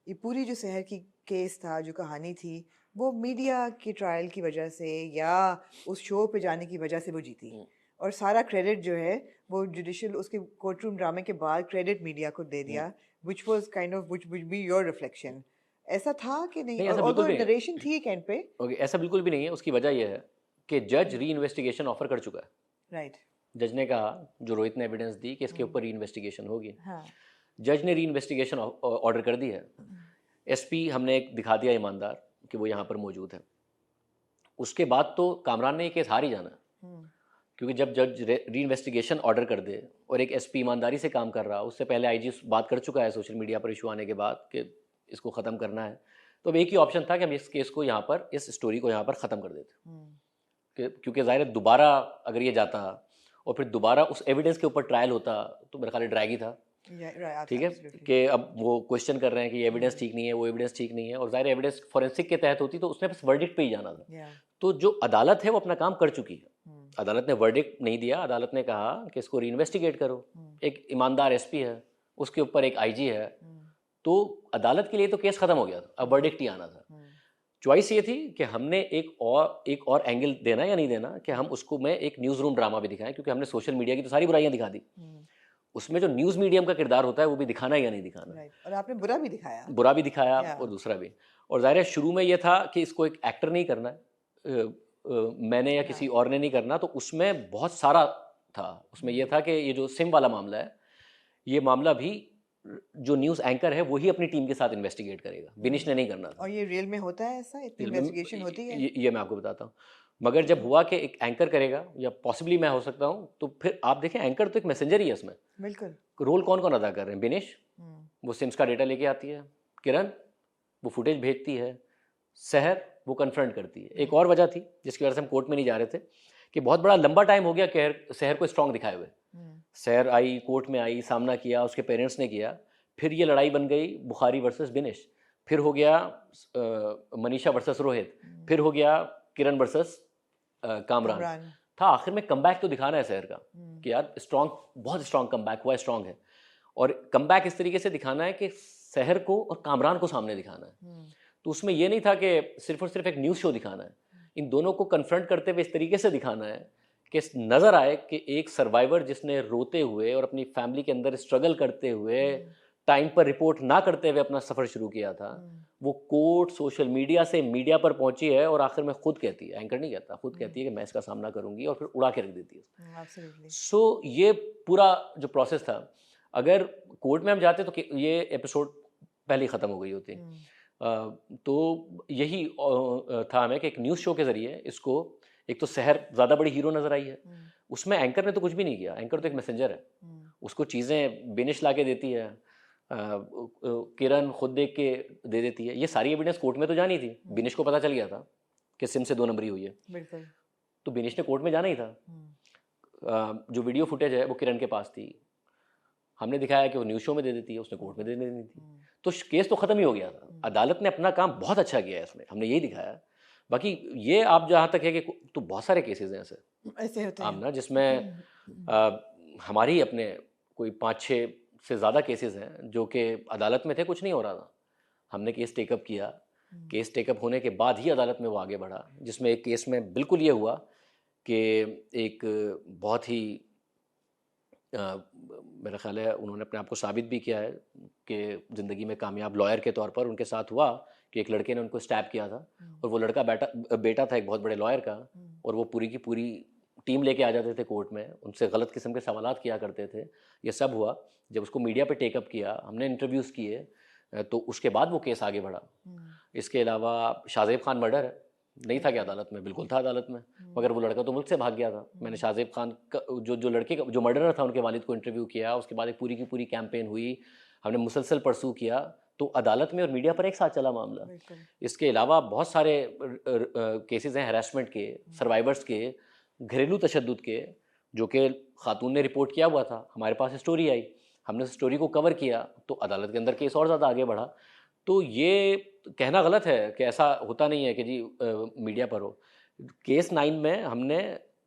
ये पूरी जो शहर की केस था, जो कहानी थी, वो मीडिया की ट्रायल की वजह से या उस शो पे जाने की वजह से वो जीती, और सारा क्रेडिट जो है वो जुडिशियल उसके कोर्ट रूम ड्रामे के बाद क्रेडिट मीडिया को दे दिया, which was kind of which would be your reflection। ऐसा था कि नहीं? ऐसा बिल्कुल भी नरेशन थी एक एंड पे। ओके, ऐसा बिल्कुल भी नहीं है। उसकी वजह यह है कि जज री इन्वेस्टिगेशन ऑफर कर चुका है। राइट। जज ने कहा, जो रोहित ने एविडेंस दी कि इसके ऊपर री इन्वेस्टिगेशन होगी, हाँ। जज ने री इन्वेस्टिगेशन ऑर्डर कर दी है। एसपी हमने एक दिखा दिया ईमानदार कि वो यहाँ पर मौजूद है। उसके बाद तो कामरान ने ये केस हार ही जाना, क्योंकि जब जज री इन्वेस्टिगेशन ऑर्डर कर दे और एक एसपी ईमानदारी से काम कर रहा, उससे पहले आईजी बात कर चुका है सोशल मीडिया पर इशू आने के बाद कि इसको ख़त्म करना है, तो अब एक ही ऑप्शन था कि हम इस केस को यहाँ पर, इस स्टोरी को यहाँ पर ख़त्म कर देते। क्योंकि ज़ाहिर है दोबारा अगर ये जाता और फिर दोबारा उस एविडेंस के ऊपर ट्रायल होता तो मेरा ख्याल ड्रैग ही था। ठीक है कि अब वो क्वेश्चन कर रहे हैं कि ये एविडेंस ठीक नहीं है, वो एविडेंस ठीक नहीं है, और ज़ाहिर एविडेंस फॉरेंसिक के तहत होती तो उसने बस वर्डिक्ट पे ही जाना था। तो जो अदालत है वो अपना काम कर चुकी है। अदालत ने वर्डिक्ट नहीं दिया, अदालत ने कहा कि इसको रीइन्वेस्टिगेट करो। एक ईमानदार एसपी है, उसके ऊपर एक आईजी है, तो अदालत के लिए तो केस खत्म हो गया था, अब वर्डिक्ट ही आना था। चॉइस ये थी कि हमने एक और एंगल देना या नहीं देना, कि हम उसको में एक न्यूज़ रूम ड्रामा भी दिखाएं, क्योंकि हमने सोशल मीडिया की तो सारी बुराइयां दिखा दी, उसमें जो न्यूज़ मीडियम का किरदार होता है वो भी दिखाना या नहीं दिखाना। और आपने बुरा भी दिखाया और दूसरा भी। और ज़ाहिर है शुरू में ये था कि इसको एक एक्टर नहीं करना है, मैंने या किसी और ने नहीं करना, तो उसमें बहुत सारा था। उसमें यह था कि ये जो सिम वाला मामला है, ये मामला भी जो न्यूज़ एंकर है वही अपनी टीम के साथ इन्वेस्टिगेट करेगा, बिनिश ने नहीं करना था। और ये रियल में होता है ऐसा, इतनी इन्वेस्टिगेशन होती है? ये मैं आपको बताता हूँ। मगर जब हुआ कि एक एंकर करेगा या पॉसिबली मैं हो सकता हूँ, तो फिर आप देखें एंकर तो एक मैसेंजर ही है इसमें। बिल्कुल। रोल कौन कौन अदा कर रहे हैं? बिनिश, वो सिम्स का डेटा लेके आती है, किरण वो फुटेज भेजती है, सहर वो कन्फ्रंट करती है। एक और वजह थी जिसकी वजह से हम कोर्ट में नहीं जा रहे थे कि बहुत बड़ा लंबा टाइम हो गया सहर को स्ट्रांग दिखाए हुए। सहर आई, कोर्ट में आई, सामना किया, उसके पेरेंट्स ने किया, फिर ये लड़ाई बन गई बुखारी वर्सेस बिनिश, फिर हो गया मनीषा वर्सेस रोहित, फिर हो गया किरण वर्सेस कामरान था। आखिर में कमबैक तो दिखाना है सहर का कि यार स्ट्रांग, बहुत स्ट्रांग कमबैक हुआ है, स्ट्रांग है। और कमबैक इस तरीके से दिखाना है कि सहर को और कामरान को सामने दिखाना है। तो उसमें यह नहीं था कि सिर्फ और सिर्फ एक न्यूज़ शो दिखाना है, इन दोनों को कन्फ्रंट करते हुए इस तरीके से दिखाना है कि नज़र आए कि एक सर्वाइवर जिसने रोते हुए और अपनी फैमिली के अंदर स्ट्रगल करते हुए टाइम पर रिपोर्ट ना करते हुए अपना सफ़र शुरू किया था, वो कोर्ट सोशल मीडिया से मीडिया पर पहुंची है और आखिर में खुद कहती है, एंकर नहीं कहता, खुद कहती है कि मैं इसका सामना करूंगी, और फिर उड़ा के रख देती है। सो ये पूरा जो प्रोसेस था, अगर कोर्ट में हम जाते तो ये एपिसोड पहले ही ख़त्म हो गई होती। तो यही था हमें कि एक न्यूज़ शो के ज़रिए इसको, एक तो सहर ज़्यादा बड़ी हीरो नज़र आई है, उसमें एंकर ने तो कुछ भी नहीं किया, एंकर तो एक मैसेंजर है, उसको चीज़ें बिनिश ला के देती है, किरण खुद देख के दे देती है। ये सारी एविडेंस कोर्ट में तो जानी थी, बिनिश को पता चल गया था कि सिम से 2 नंबरी हुई है, बिल्कुल, तो बिनिश ने कोर्ट में जाना ही था। जो वीडियो फुटेज है वो किरण के पास थी, हमने दिखाया कि वो न्यूज़ शो में दे देती है, उसने कोर्ट में दे देनी थी, तो केस तो ख़त्म ही हो गया था। अदालत ने अपना काम बहुत अच्छा किया है इसमें, हमने यही दिखाया। बाकी ये आप जहाँ तक है कि तो बहुत सारे केसेस हैं ऐसे होते हैं ना, जिसमें हमारे ही अपने कोई 5-6 से ज़्यादा केसेस हैं जो कि अदालत में थे, कुछ नहीं हो रहा था, हमने केस टेकअप किया, केस टेकअप होने के बाद ही अदालत में वो आगे बढ़ा। जिसमें एक केस में बिल्कुल ये हुआ कि एक बहुत ही मेरा ख्याल है उन्होंने अपने आप को साबित भी किया है कि ज़िंदगी में कामयाब लॉयर के तौर पर उनके साथ हुआ कि एक लड़के ने उनको स्टैप किया था, और वो लड़का बेटा था एक बहुत बड़े लॉयर का, और वो पूरी की पूरी टीम लेके आ जाते थे कोर्ट में, उनसे गलत किस्म के सवालात किया करते थे। ये सब हुआ जब उसको मीडिया पे टेकअप किया, हमने इंटरव्यूज़ किए, तो उसके बाद वो केस आगे बढ़ा। इसके अलावा शाहज़ेब खान मर्डर नहीं था कि अदालत में, बिल्कुल था अदालत में, मगर वो लड़का तो मुल्क से भाग गया था। मैंने शाहज़ेब खान का जो लड़के का जो मर्डरर था उनके वालिद को इंटरव्यू किया, उसके बाद एक पूरी की पूरी कैंपेन हुई, हमने मुसलसल परसू किया, तो अदालत में और मीडिया पर एक साथ चला मामला। इसके अलावा बहुत सारे केसेस हैं हैरेसमेंट के, सर्वाइवर्स के, घरेलू तशद्दुद के, जो कि खातून ने रिपोर्ट किया हुआ था, हमारे पास स्टोरी आई, हमने उस स्टोरी को कवर किया, तो अदालत के अंदर केस और ज़्यादा आगे बढ़ा। तो ये कहना गलत है कि ऐसा होता नहीं है कि जी मीडिया पर हो। केस 9 में हमने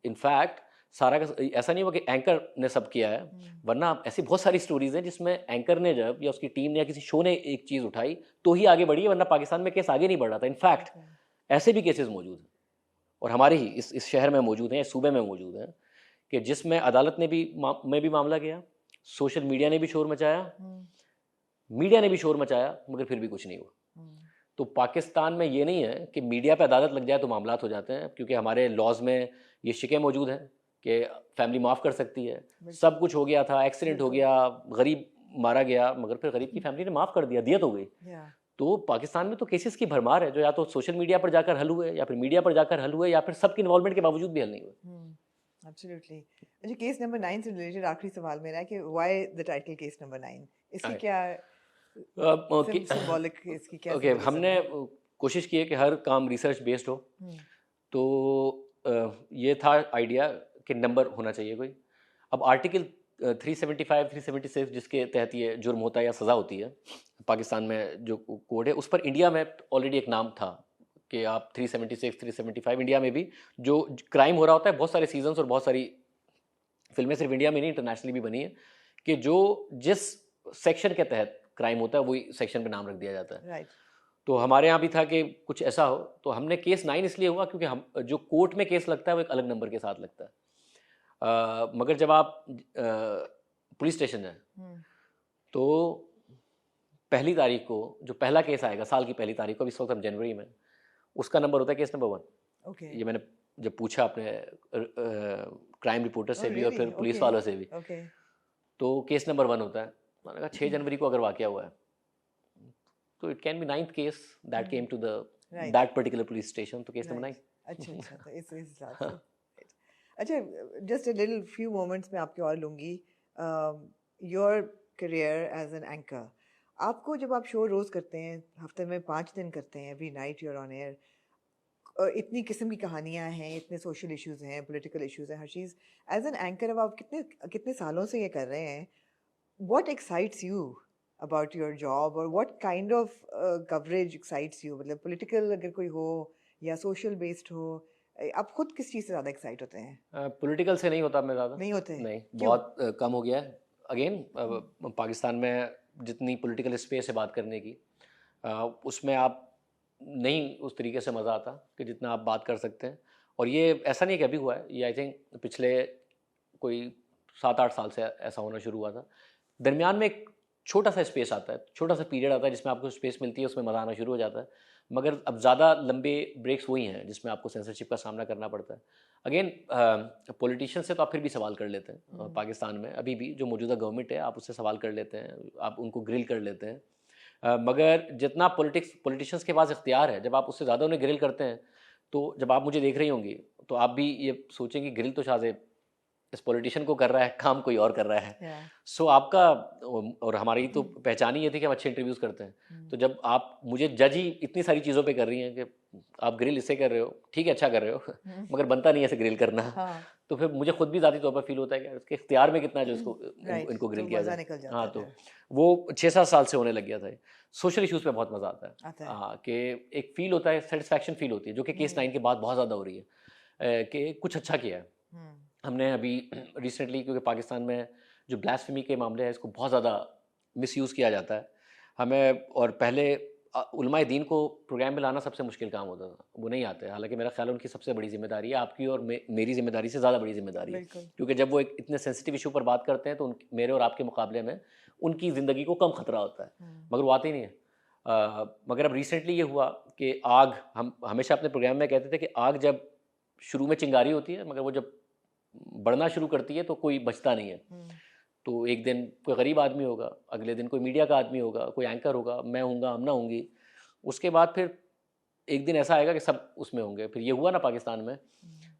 इनफैक्ट सारा का ऐसा नहीं हुआ कि एंकर ने सब किया है, वरना ऐसी बहुत सारी स्टोरीज़ हैं जिसमें एंकर ने जब या उसकी टीम ने या किसी शो ने एक चीज़ उठाई तो ही आगे बढ़ी है, वरना पाकिस्तान में केस आगे नहीं बढ़ रहा था। इनफैक्ट ऐसे भी केसेस मौजूद हैं और हमारे ही इस शहर में मौजूद हैं, इस सूबे में मौजूद हैं, कि जिसमें अदालत ने भी मामला किया, सोशल मीडिया ने भी शोर मचाया, मीडिया ने भी शोर मचाया, मगर फिर भी कुछ नहीं हुआ। तो पाकिस्तान में ये नहीं है कि मीडिया पे अदालत लग जाए तो मामलात हो जाते हैं, क्योंकि हमारे लॉज में ये शिकें मौजूद हैं कि फैमिली माफ़ कर सकती है, सब कुछ हो गया था, एक्सीडेंट हो गया, गरीब मारा गया, मगर फिर गरीब की फैमिली ने माफ़ कर दिया, दियत हो गई। तो पाकिस्तान में तो केसेस की भरमार है जो या तो सोशल मीडिया पर जाकर हल हुए, या फिर मीडिया पर जाकर हल हुए, या फिर सबकी इन्वॉल्वमेंट के बावजूद भी हल नहीं हुए। एब्सोल्युटली। अच्छा, केस नंबर 9 से रिलेटेड आखिरी सवाल मेरा है कि why the title case number 9? इसकी Alright. क्या ओके सिंबॉलिक, इसकी क्या ओके symbolism हमने है? कोशिश की है कि हर काम रिसर्च बेस्ड हो। हम्म, तो ये था आइडिया कि नंबर होना चाहिए कोई। अब आर्टिकल 375 376 जिसके तहत ये जुर्म होता है या सज़ा होती है पाकिस्तान में, जो कोड है उस पर इंडिया में ऑलरेडी एक नाम था कि आप 376 375 इंडिया में भी जो क्राइम हो रहा होता है, बहुत सारे सीजन्स और बहुत सारी फिल्में सिर्फ इंडिया में नहीं इंटरनेशनली भी बनी है कि जो जिस सेक्शन के तहत क्राइम होता है वही सेक्शन पे नाम रख दिया जाता है। राइट। तो हमारे यहाँ भी था कि कुछ ऐसा हो, तो हमने केस 9 इसलिए हुआ क्योंकि हम जो कोर्ट में केस लगता है वो एक अलग नंबर के साथ लगता है। मगर जब आप पुलिस स्टेशन जाएं हम्म, तो पहली तारीख को जो पहला केस आएगा, साल की पहली तारीख को, अभी इस वक्त हम जनवरी में, उसका नंबर होता है केस नंबर 1। ओके। ये मैंने जब पूछा अपने क्राइम रिपोर्टर से ओह भी और फिर रियली? पुलिस ओके वालों से भी, ओके। तो केस नंबर 1 होता है। मैंने कहा 6 जनवरी को अगर वाकया हुआ है तो it can be 9th case that came to the right. That particular police station, तो केस नंबर 9। अच्छा अच्छा, तो इस हिसाब से। अच्छा, just a little few moments में आपके और लूँगी। Your career as an anchor, आपको जब आप शो रोज़ करते हैं, हफ्ते में 5 दिन करते हैं, every night you're on air, इतनी किस्म की कहानियाँ हैं, इतने सोशल इश्यूज़ हैं, पॉलिटिकल इश्यूज़ हैं, हर चीज़। एज एन एंकर अब आप कितने कितने सालों से ये कर रहे हैं, what excites you about your job, और what kind of coverage excites you? मतलब पॉलिटिकल अगर कोई हो या सोशल बेस्ड हो, आप खुद किस चीज़ से ज़्यादा एक्साइट होते हैं? पॉलिटिकल से नहीं होता मैं ज़्यादा, नहीं होते? नहीं, क्यों? बहुत कम हो गया है। अगेन पाकिस्तान में जितनी पॉलिटिकल स्पेस है बात करने की, उसमें आप नहीं उस तरीके से मज़ा आता कि जितना आप बात कर सकते हैं। और ये ऐसा नहीं कि अभी हुआ है, ये आई थिंक पिछले कोई 7-8 साल से ऐसा होना शुरू हुआ था। दरमियान में एक छोटा सा स्पेस आता है, छोटा सा पीरियड आता है जिसमें आपको स्पेस मिलती है, उसमें मज़ा आना शुरू हो जाता है। मगर अब ज़्यादा लंबे ब्रेक्स वही हैं जिसमें आपको सेंसरशिप का सामना करना पड़ता है। अगेन पॉलिटिशियन से तो आप फिर भी सवाल कर लेते हैं, पाकिस्तान में अभी भी जो मौजूदा गवर्नमेंट है आप उससे सवाल कर लेते हैं, आप उनको ग्रिल कर लेते हैं। मगर जितना पॉलिटिशियंस के पास इख्तियार है, जब आप उससे ज़्यादा उन्हें ग्रिल करते हैं, तो जब आप मुझे देख रही होंगी तो आप भी ये सोचेंगे ग्रिल तो शायद इस पॉलिटिशियन को कर रहा है, काम कोई और कर रहा है। Yeah. सो आपका और हमारी तो पहचान ही ये थी कि हम अच्छे इंटरव्यूज़ करते हैं। तो जब आप मुझे जज ही इतनी सारी चीज़ों पे कर रही हैं कि आप ग्रिल इससे कर रहे हो, ठीक है अच्छा कर रहे हो, मगर बनता नहीं है ऐसे ग्रिल करना। हाँ, तो फिर मुझे खुद भी ज़ाती तौर पर फील होता है कि उसके इख्तियार में कितना है जो इसको राइट, इनको ग्रिल तो किया मज़ा जाए। निकल जाता हाँ, है तो फिर। वो 6-7 साल से होने लग गया था। सोशल इश्यूज़ पे बहुत मज़ा आता है। आता है। हाँ, कि एक फ़ील होता है, सेटिस्फैक्शन फ़ील होती है, जो कि केस 9 के बाद बहुत ज़्यादा हो रही है, कि कुछ अच्छा किया है। हम्म, हमने अभी रिसेंटली, क्योंकि पाकिस्तान में जो ब्लास्फेमी के मामले हैं इसको बहुत ज़्यादा मिसयूज़ किया जाता है हमें, और पहले उलमाए दीन को प्रोग्राम में लाना सबसे मुश्किल काम होता था, वो नहीं आते। हालांकि मेरा ख्याल है उनकी सबसे बड़ी जिम्मेदारी है, आपकी और मेरी जिम्मेदारी से ज़्यादा बड़ी जिम्मेदारी है, बिल्कुल। क्योंकि जब वो एक इतने सेंसिटिव इशू पर बात करते हैं तो मेरे और आपके मुकाबले में उनकी ज़िंदगी को कम ख़तरा होता है, मगर वो आते ही नहीं है। मगर अब रिसेंटली ये हुआ कि आग, हम हमेशा अपने प्रोग्राम में कहते थे कि आग जब शुरू में चिंगारी होती है, मगर वो जब बढ़ना शुरू करती है तो कोई बचता नहीं है। तो एक दिन कोई गरीब आदमी होगा, अगले दिन कोई मीडिया का आदमी होगा, कोई एंकर होगा, मैं हूँगा, अमना होंगी, उसके बाद फिर एक दिन ऐसा आएगा कि सब उसमें होंगे। फिर ये हुआ ना पाकिस्तान में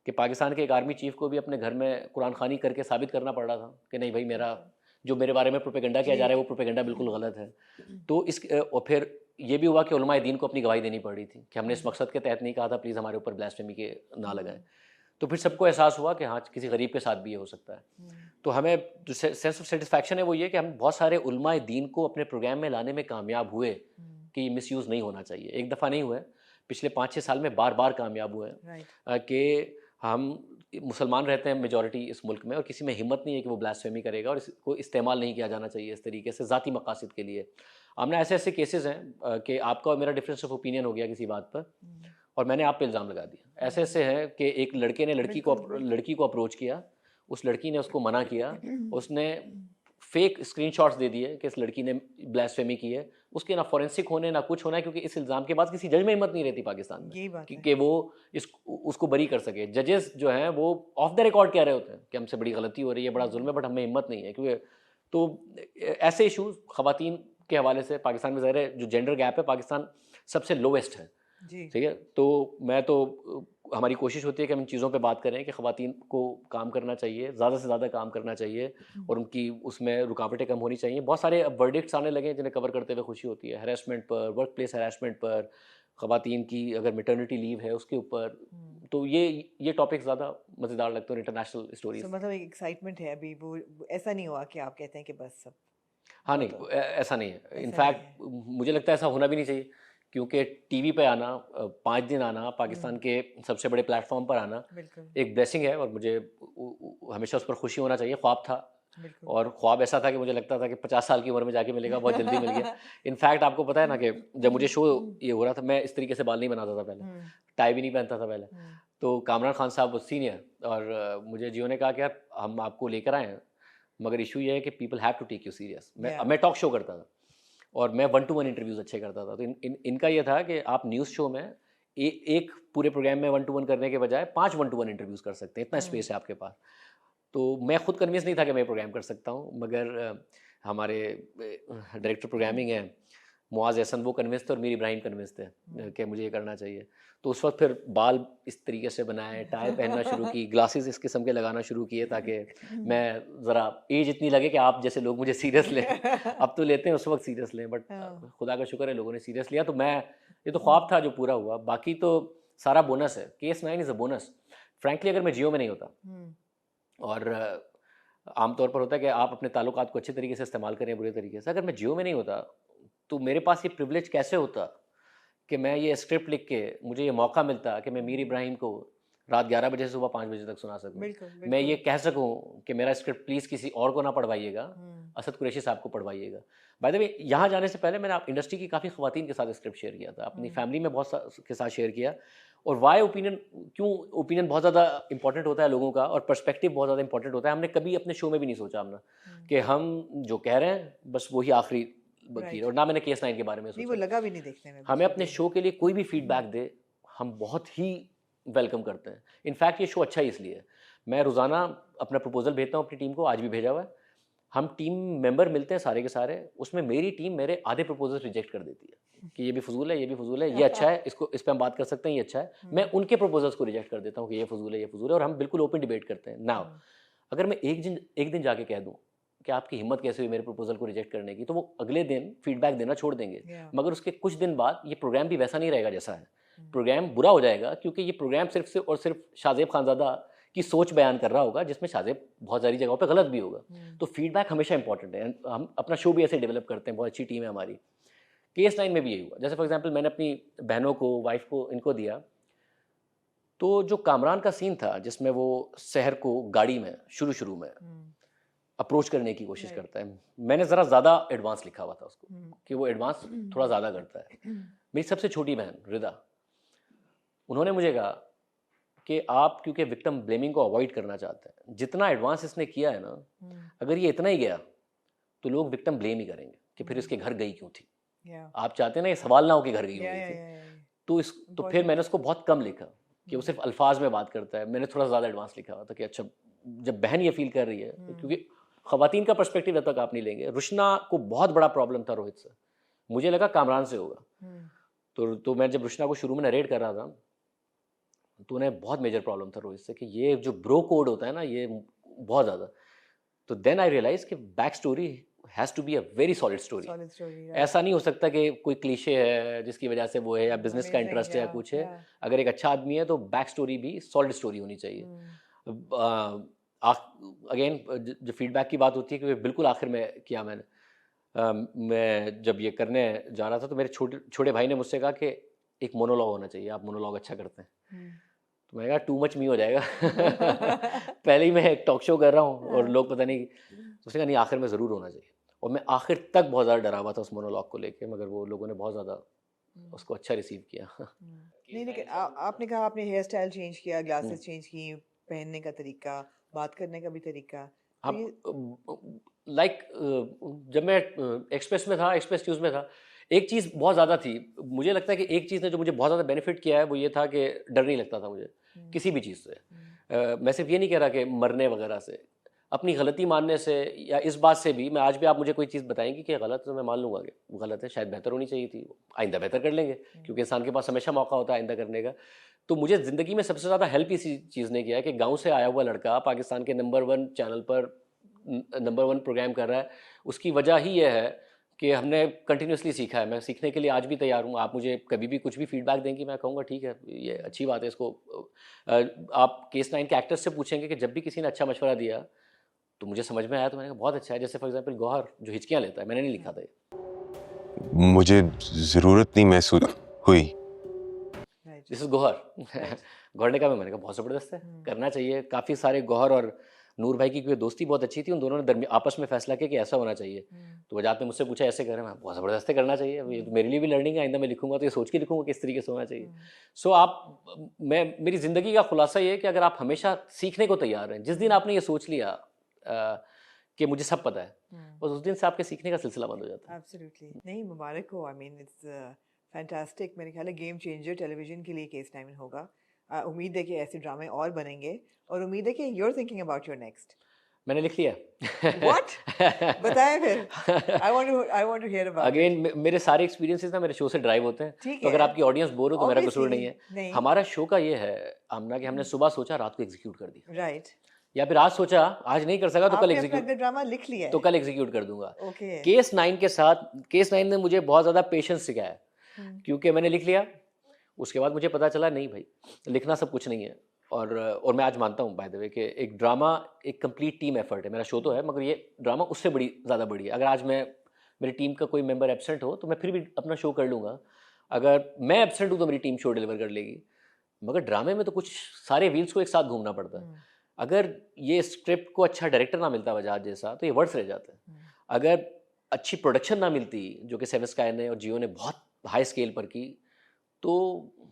कि पाकिस्तान के एक आर्मी चीफ को भी अपने घर में कुरान खानी करके साबित करना पड़ रहा था कि नहीं भाई, मेरा जो मेरे बारे में प्रोपेगेंडा किया जा रहा है वो प्रोपेगेंडा बिल्कुल गलत है। तो इस और फिर ये भी हुआ कि उलमाए दीन को अपनी गवाही देनी पड़ रही थी कि हमने इस मकसद के तहत नहीं कहा था प्लीज़ हमारे ऊपर ब्लास्फेमी के ना लगाएं। तो फिर सबको एहसास हुआ कि हाँ, किसी गरीब के साथ भी ये हो सकता है। तो हमें जो सेंस ऑफ सेटिस्फैक्शन है वो ये कि हम बहुत सारे उलमाए दीन को अपने प्रोग्राम में लाने में कामयाब हुए कि ये मिसयूज़ नहीं होना चाहिए। एक दफ़ा नहीं हुए, पिछले 5-6 साल में बार बार कामयाब हुए हैं कि हम मुसलमान रहते हैं मेजॉरिटी इस मुल्क में, और किसी में हिम्मत नहीं है कि वो ब्लास्फेमी करेगा, और इसको इस्तेमाल नहीं किया जाना चाहिए इस तरीके से ज़ाती मकासद के लिए। हमने ऐसे ऐसे केसेस हैं कि आपका और मेरा डिफरेंस ऑफ ओपिनियन हो गया किसी बात पर और मैंने आप पे इल्ज़ाम लगा दिया। ऐसे ऐसे हैं कि एक लड़के ने लड़की को अप्रोच किया, उस लड़की ने उसको मना किया, उसने फेक स्क्रीनशॉट्स दे दिए कि इस लड़की ने ब्लास्फेमी की है, उसके ना फॉरेंसिक होने ना कुछ होना है, क्योंकि इस इल्ज़ाम के बाद किसी जज में हिम्मत नहीं रहती पाकिस्तान में कि वो उसको बरी कर सके। जजेस जो हैं वो ऑफ द रिकॉर्ड कह रहे होते हैं कि हमसे बड़ी गलती हो रही है, बड़ा जुल्म है, बट हमें हिम्मत नहीं है। क्योंकि तो ऐसे इशूज़ ख़वातीन के हवाले से पाकिस्तान में ज़ाहिर है जो जेंडर गैप है पाकिस्तान सबसे लोवेस्ट है, ठीक है। तो मैं तो हमारी कोशिश होती है कि हम इन चीज़ों पे बात करें कि ख़वातीन को काम करना चाहिए, ज़्यादा से ज़्यादा काम करना चाहिए और उनकी उसमें रुकावटें कम होनी चाहिए। बहुत सारे अब वर्डिक्ट्स आने लगे हैं जिन्हें कवर करते हुए खुशी होती है, हैरेसमेंट पर, वर्क प्लेस हैरेसमेंट पर, ख़वातीन की अगर मैटरनिटी लीव है उसके ऊपर। तो ये टॉपिक ज़्यादा मज़ेदार लगते हैं इंटरनेशनल स्टोरीज। So, मतलब एक एक्साइटमेंट है अभी, वो ऐसा नहीं हुआ कि आप कहते हैं कि बस सब हाँ नहीं, तो ऐसा नहीं है। ऐसा नहीं इनफैक्ट मुझे लगता है ऐसा होना भी नहीं चाहिए, क्योंकि टीवी पे आना, 5 दिन आना, पाकिस्तान के सबसे बड़े प्लेटफॉर्म पर आना बिल्कुल एक ब्लेसिंग है और मुझे हमेशा उस पर खुशी होना चाहिए। ख्वाब था बिल्कुल और ख्वाब ऐसा था कि मुझे लगता था कि 50 साल की उम्र में जाके मिलेगा, बहुत जल्दी मिल गया। इनफैक्ट आपको पता है ना कि जब मुझे शो ये हो रहा था, मैं इस तरीके से बाल नहीं बनाता था पहले, टाई भी नहीं पहनता था पहले। तो कामरान खान साहब वो सीनियर और मुझे जियो ने कहा कि यार हम आपको लेकर आए हैं, मगर इशू ये है कि people have to take you serious. मैं टॉक शो करता था और मैं 1-to-1 इंटरव्यूज़ अच्छे करता था। तो इनका ये था कि आप न्यूज़ शो में एक पूरे प्रोग्राम में 1-to-1 करने के बजाय 5 1-to-1 इंटरव्यूज़ कर सकते हैं, इतना स्पेस है आपके पास। तो मैं खुद कन्विंस नहीं था कि मैं प्रोग्राम कर सकता हूँ, मगर हमारे डायरेक्टर प्रोग्रामिंग हैं मुआज़ एहसन, वो कन्विंस थे और मीर इब्राहिम कन्विंस थे कि मुझे ये करना चाहिए। तो उस वक्त फिर बाल इस तरीके से बनाए, टाई पहनना शुरू की, ग्लासेस इस किस्म के लगाना शुरू किए ताकि मैं ज़रा एज इतनी लगे कि आप जैसे लोग मुझे सीरियस लें। अब तो लेते हैं, उस वक्त सीरियस लें, बट खुदा का शुक्र है लोगों ने सीरियस लिया। तो मैं, ये तो ख्वाब था जो पूरा हुआ, बाकी तो सारा बोनस है। Case 9 is a bonus. Frankly अगर मैं जियो में नहीं होता, और आमतौर पर होता है कि आप अपने ताल्लुकात को अच्छे तरीके से इस्तेमाल करें, बुरे तरीके से, अगर मैं जियो में नहीं होता तो मेरे पास ये प्रिविलेज कैसे होता कि मैं ये स्क्रिप्ट लिख के, मुझे ये मौका मिलता कि मैं मीर इब्राहिम को रात 11 बजे से सुबह 5 बजे तक सुना सकूं। मैं ये कह सकूं कि मेरा स्क्रिप्ट प्लीज़ किसी और को ना पढ़वाइएगा, असद कुरैशी साहब को पढ़वाइएगा। बाय द वे, यहाँ जाने से पहले मैंने इंडस्ट्री की काफ़ी ख़वातीन के साथ स्क्रिप्ट शेयर किया था, अपनी फैमिली में बहुत के साथ शेयर किया। और वाई ओपिनियन, क्यों ओपिनियन बहुत ज़्यादा इंपॉर्टेंट होता है लोगों का, और पर्सपेक्टिव बहुत ज़्यादा इंपॉर्टेंट होता है। हमने कभी अपने शो में भी नहीं सोचा हमने कि हम जो कह रहे हैं बस वही आखिरी वकील, और ना मैंने केस 9 के बारे में सोचा। वो लगा भी नहीं देखने में। हमें अपने शो के लिए कोई भी फीडबैक दे, हम बहुत ही वेलकम करते हैं। इनफैक्ट ये शो अच्छा ही इसलिए है, मैं रोज़ाना अपना प्रपोजल भेजता हूँ अपनी टीम को, आज भी भेजा हुआ है। हम टीम मेंबर मिलते हैं सारे के सारे, उसमें मेरी टीम मेरे आधे प्रपोजल रिजेक्ट कर देती है कि ये भी फजूल है, ये भी फजूल है, ये अच्छा है, इसको इस पर हम बात कर सकते हैं, ये अच्छा है। मैं उनके प्रपोजल्स को रिजेक्ट कर देता हूँ कि ये फजूल है, ये फजूल है, और हम बिल्कुल ओपन डिबेट करते हैं। नाउ अगर मैं एक दिन जाके कह दूँ कि आपकी हिम्मत कैसे हुई मेरे प्रपोजल को रिजेक्ट करने की, तो वो अगले दिन फीडबैक देना छोड़ देंगे। मगर उसके कुछ दिन बाद ये प्रोग्राम भी वैसा नहीं रहेगा जैसा है, प्रोग्राम बुरा हो जाएगा, क्योंकि ये प्रोग्राम सिर्फ और सिर्फ शाहजेब खानज़ादा की सोच बयान कर रहा होगा, जिसमें शाहजेब बहुत सारी जगहों पे गलत भी होगा। तो फीडबैक हमेशा इंपॉर्टेंट है। हम अपना शो भी ऐसे डेवलप करते हैं, बहुत अच्छी टीम है हमारी। केस 9 में भी यही हुआ। जैसे फॉर एग्जांपल मैंने अपनी बहनों को, वाइफ को, इनको दिया, तो जो कामरान का सीन था जिसमें वो शहर को गाड़ी में शुरू में अप्रोच करने की कोशिश करता है, मैंने ज़रा ज़्यादा एडवांस लिखा हुआ था उसको कि वो एडवांस थोड़ा ज़्यादा करता है। मेरी सबसे छोटी बहन रिदा, उन्होंने मुझे कहा कि आप क्योंकि विक्टिम ब्लेमिंग को अवॉइड करना चाहते हैं, जितना एडवांस इसने किया है ना, अगर ये इतना ही गया तो लोग विक्टिम ब्लेम ही करेंगे कि फिर इसके घर गई क्यों थी। आप चाहते हैं ना ये सवाल ना हो कि घर गई थी। तो फिर मैंने उसको बहुत कम लिखा कि वो सिर्फ अल्फाज में बात करता है। मैंने थोड़ा ज़्यादा एडवांस लिखा हुआ था कि अच्छा, जब बहन ये फील कर रही है, क्योंकि ख़वातीन का पर्सपेक्टिव जब तक आप नहीं लेंगे। रुशना को बहुत बड़ा प्रॉब्लम था रोहित से, मुझे लगा कामरान से होगा। तो मैं जब रुशना को शुरू में नरेट कर रहा था, तो उन्हें बहुत मेजर प्रॉब्लम था रोहित से कि ये जो ब्रो कोड होता है ना, ये बहुत ज़्यादा। तो देन आई रियलाइज कि back story has to be a very solid story. ऐसा नहीं हो सकता कि कोई क्लीशे है जिसकी वजह से वो है, या बिजनेस का इंटरेस्ट है या कुछ है। अगर एक अच्छा आदमी है तो बैक स्टोरी भी सॉलिड स्टोरी होनी चाहिए। अगेन जो फीडबैक की बात होती है कि बिल्कुल आखिर में किया मैंने, मैं जब ये करने जा रहा था तो मेरे छोटे भाई ने मुझसे कहा कि एक मोनोलॉग होना चाहिए, आप मोनोलॉग अच्छा करते हैं। तो मैंने कहा टू मच मी हो जाएगा। पहले ही मैं एक टॉक शो कर रहा हूँ और लोग पता नहीं, उसने कहा नहीं आखिर में ज़रूर होना चाहिए। और मैं आखिर तक बहुत ज़्यादा डरा हुआ था उस मोनोलॉग को लेके, मगर वो लोगों ने बहुत ज़्यादा उसको अच्छा रिसीव किया। नहीं, लेकिन आपने कहा आपने हेयर स्टाइल चेंज किया, ग्लासेस चेंज की, पहनने का तरीका, बात करने का भी तरीका। लाइक जब मैं एक्सप्रेस न्यूज़ में था, एक चीज़ बहुत ज़्यादा थी। मुझे लगता है कि एक चीज़ ने जो मुझे बहुत ज़्यादा बेनिफिट किया है वो ये था कि डर नहीं लगता था मुझे किसी भी चीज़ से। मैं सिर्फ ये नहीं कह रहा कि मरने वगैरह से, अपनी गलती मानने से या इस बात से भी, मैं आज भी आप मुझे कोई चीज़ बताएंगी कि गलत, तो मैं मान लूँगा कि वो गलत है, शायद बेहतर होनी चाहिए थी, आइंदा बेहतर कर लेंगे, क्योंकि इंसान के पास हमेशा मौका होता है आइंदा करने का। तो मुझे ज़िंदगी में सबसे ज़्यादा हेल्प इसी चीज़ ने किया है कि गाँव से आया हुआ लड़का पाकिस्तान के नंबर 1 चैनल पर नंबर 1 प्रोग्राम कर रहा है। उसकी वजह ही ये है कि हमने कंटिन्यूसली सीखा है। मैं सीखने के लिए आज भी तैयार हूँ। आप मुझे कभी भी कुछ भी फीडबैक देंगी, मैं कहूँगा ठीक है, ये अच्छी बात है, इसको आप केस 9 के एक्टर्स से पूछेंगे कि जब भी किसी ने अच्छा मशवरा दिया तो मुझे समझ में आया, तो मैंने कहा बहुत अच्छा है। जैसे फॉर एग्जांपल गौहर जो हिचकियाँ लेता है, मैंने नहीं लिखा था ये। मुझे ज़रूरत नहीं महसूस हुई। Right. This is Gauhar. Gauhar ने कहा, मैंने कहा बहुत ज़बरदस्त है, करना चाहिए। काफ़ी सारे गौहर और नूर भाई की क्योंकि दोस्ती बहुत अच्छी थी, उन दोनों ने आपस में फैसला किया कि ऐसा होना चाहिए। तो वजह आपने मुझसे पूछा ऐसे करें, मैं बहुत ज़बरदस्त है, करना चाहिए। ये तो मेरे लिए भी लर्निंग है, आइंदा मैं लिखूंगा तो ये सोच के लिखूंगा किस तरीके से होना चाहिए। सो आप, मैं, मेरी ज़िंदगी का खुलासा ये है कि अगर आप हमेशा सीखने को तैयार हैं, जिस दिन आपने ये सोच लिया कि मुझे सब पता है, बस उस दिन से आपके सीखने का सिलसिला बंद हो जाता है। Absolutely. नहीं, मुबारक हो। I mean it's fantastic. मेरे ख्याल है गेम चेंजर टेलीविजन के लिए केस 9 होगा। उम्मीद है कि ऐसे ड्रामे और बनेंगे, और उम्मीद है कि you're thinking about your next. मैंने लिख लिया। What? बताएं फिर। I want to hear about it. Again मेरे सारे एक्सपीरियंसेस ना मेरे शो से ड्राइव होते हैं, ठीक तो अगर है। आपकी ऑडियंस बोर हो तो मेरा कसूर Obviously, नहीं है। नहीं। हमारा शो का ये है आमना कि हमने सुबह सोचा, रात को एग्जीक्यूट कर दिया, Right. या फिर आज सोचा आज नहीं कर सका तो कल आपने अपना एग्जीक्यूट, अगला ड्रामा लिख लिया है। तो कल एग्जीक्यूट कर दूंगा। Okay. केस 9 के साथ, केस 9 ने मुझे बहुत ज़्यादा पेशेंस सिखाया, क्योंकि मैंने लिख लिया, उसके बाद मुझे पता चला नहीं भाई, लिखना सब कुछ नहीं है। और मैं आज मानता हूँ बाय द वे कि एक ड्रामा एक कंप्लीट टीम एफर्ट है। मेरा शो तो है, मगर ये ड्रामा उससे बड़ी ज़्यादा बड़ी है। अगर आज मेरी टीम का कोई मेंबर एब्सेंट हो तो मैं फिर भी अपना शो कर लूँगा, अगर मैं एब्सेंट हूँ तो मेरी टीम शो डिलीवर कर लेगी। मगर ड्रामे में तो कुछ सारे व्हील्स को एक साथ घूमना पड़ता है। अगर ये स्क्रिप्ट को अच्छा डायरेक्टर ना मिलता बजाज जैसा, तो ये वर्ड्स रह जाते हैं। अगर अच्छी प्रोडक्शन ना मिलती, जो कि सेवन स्काई ने और जियो ने बहुत हाई स्केल पर की, तो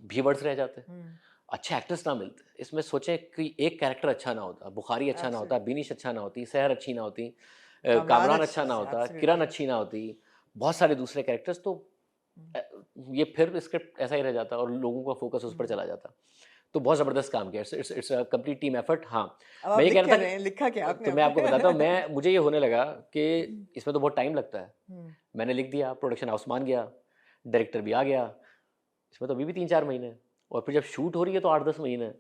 भी वर्ड्स रह जाते हैं। अच्छे एक्टर्स ना मिलते। इसमें सोचें कि एक कैरेक्टर अच्छा ना होता, बुखारी अच्छा ना होता, बिनिश अच्छा ना होती, सहर अच्छी ना होती, कामरान अच्छा ना होता, किरण अच्छी ना होती, बहुत सारे दूसरे कैरेक्टर्स, तो ये फिर स्क्रिप्ट ऐसा ही रह जाता और लोगों का फोकस उस पर चला जाता। तो बहुत ज़बरदस्त काम किया, it's a complete team effort. हाँ, मैं ये कह रहा था, लिखा क्या आपने? तो मैं आपको बताता हूँ, मुझे ये होने लगा कि इसमें तो बहुत टाइम लगता है। मैंने लिख दिया, प्रोडक्शन हाउस मान गया, डायरेक्टर भी आ गया, इसमें तो अभी भी 3-4 महीने, और फिर जब शूट हो रही है तो 8-10 महीने,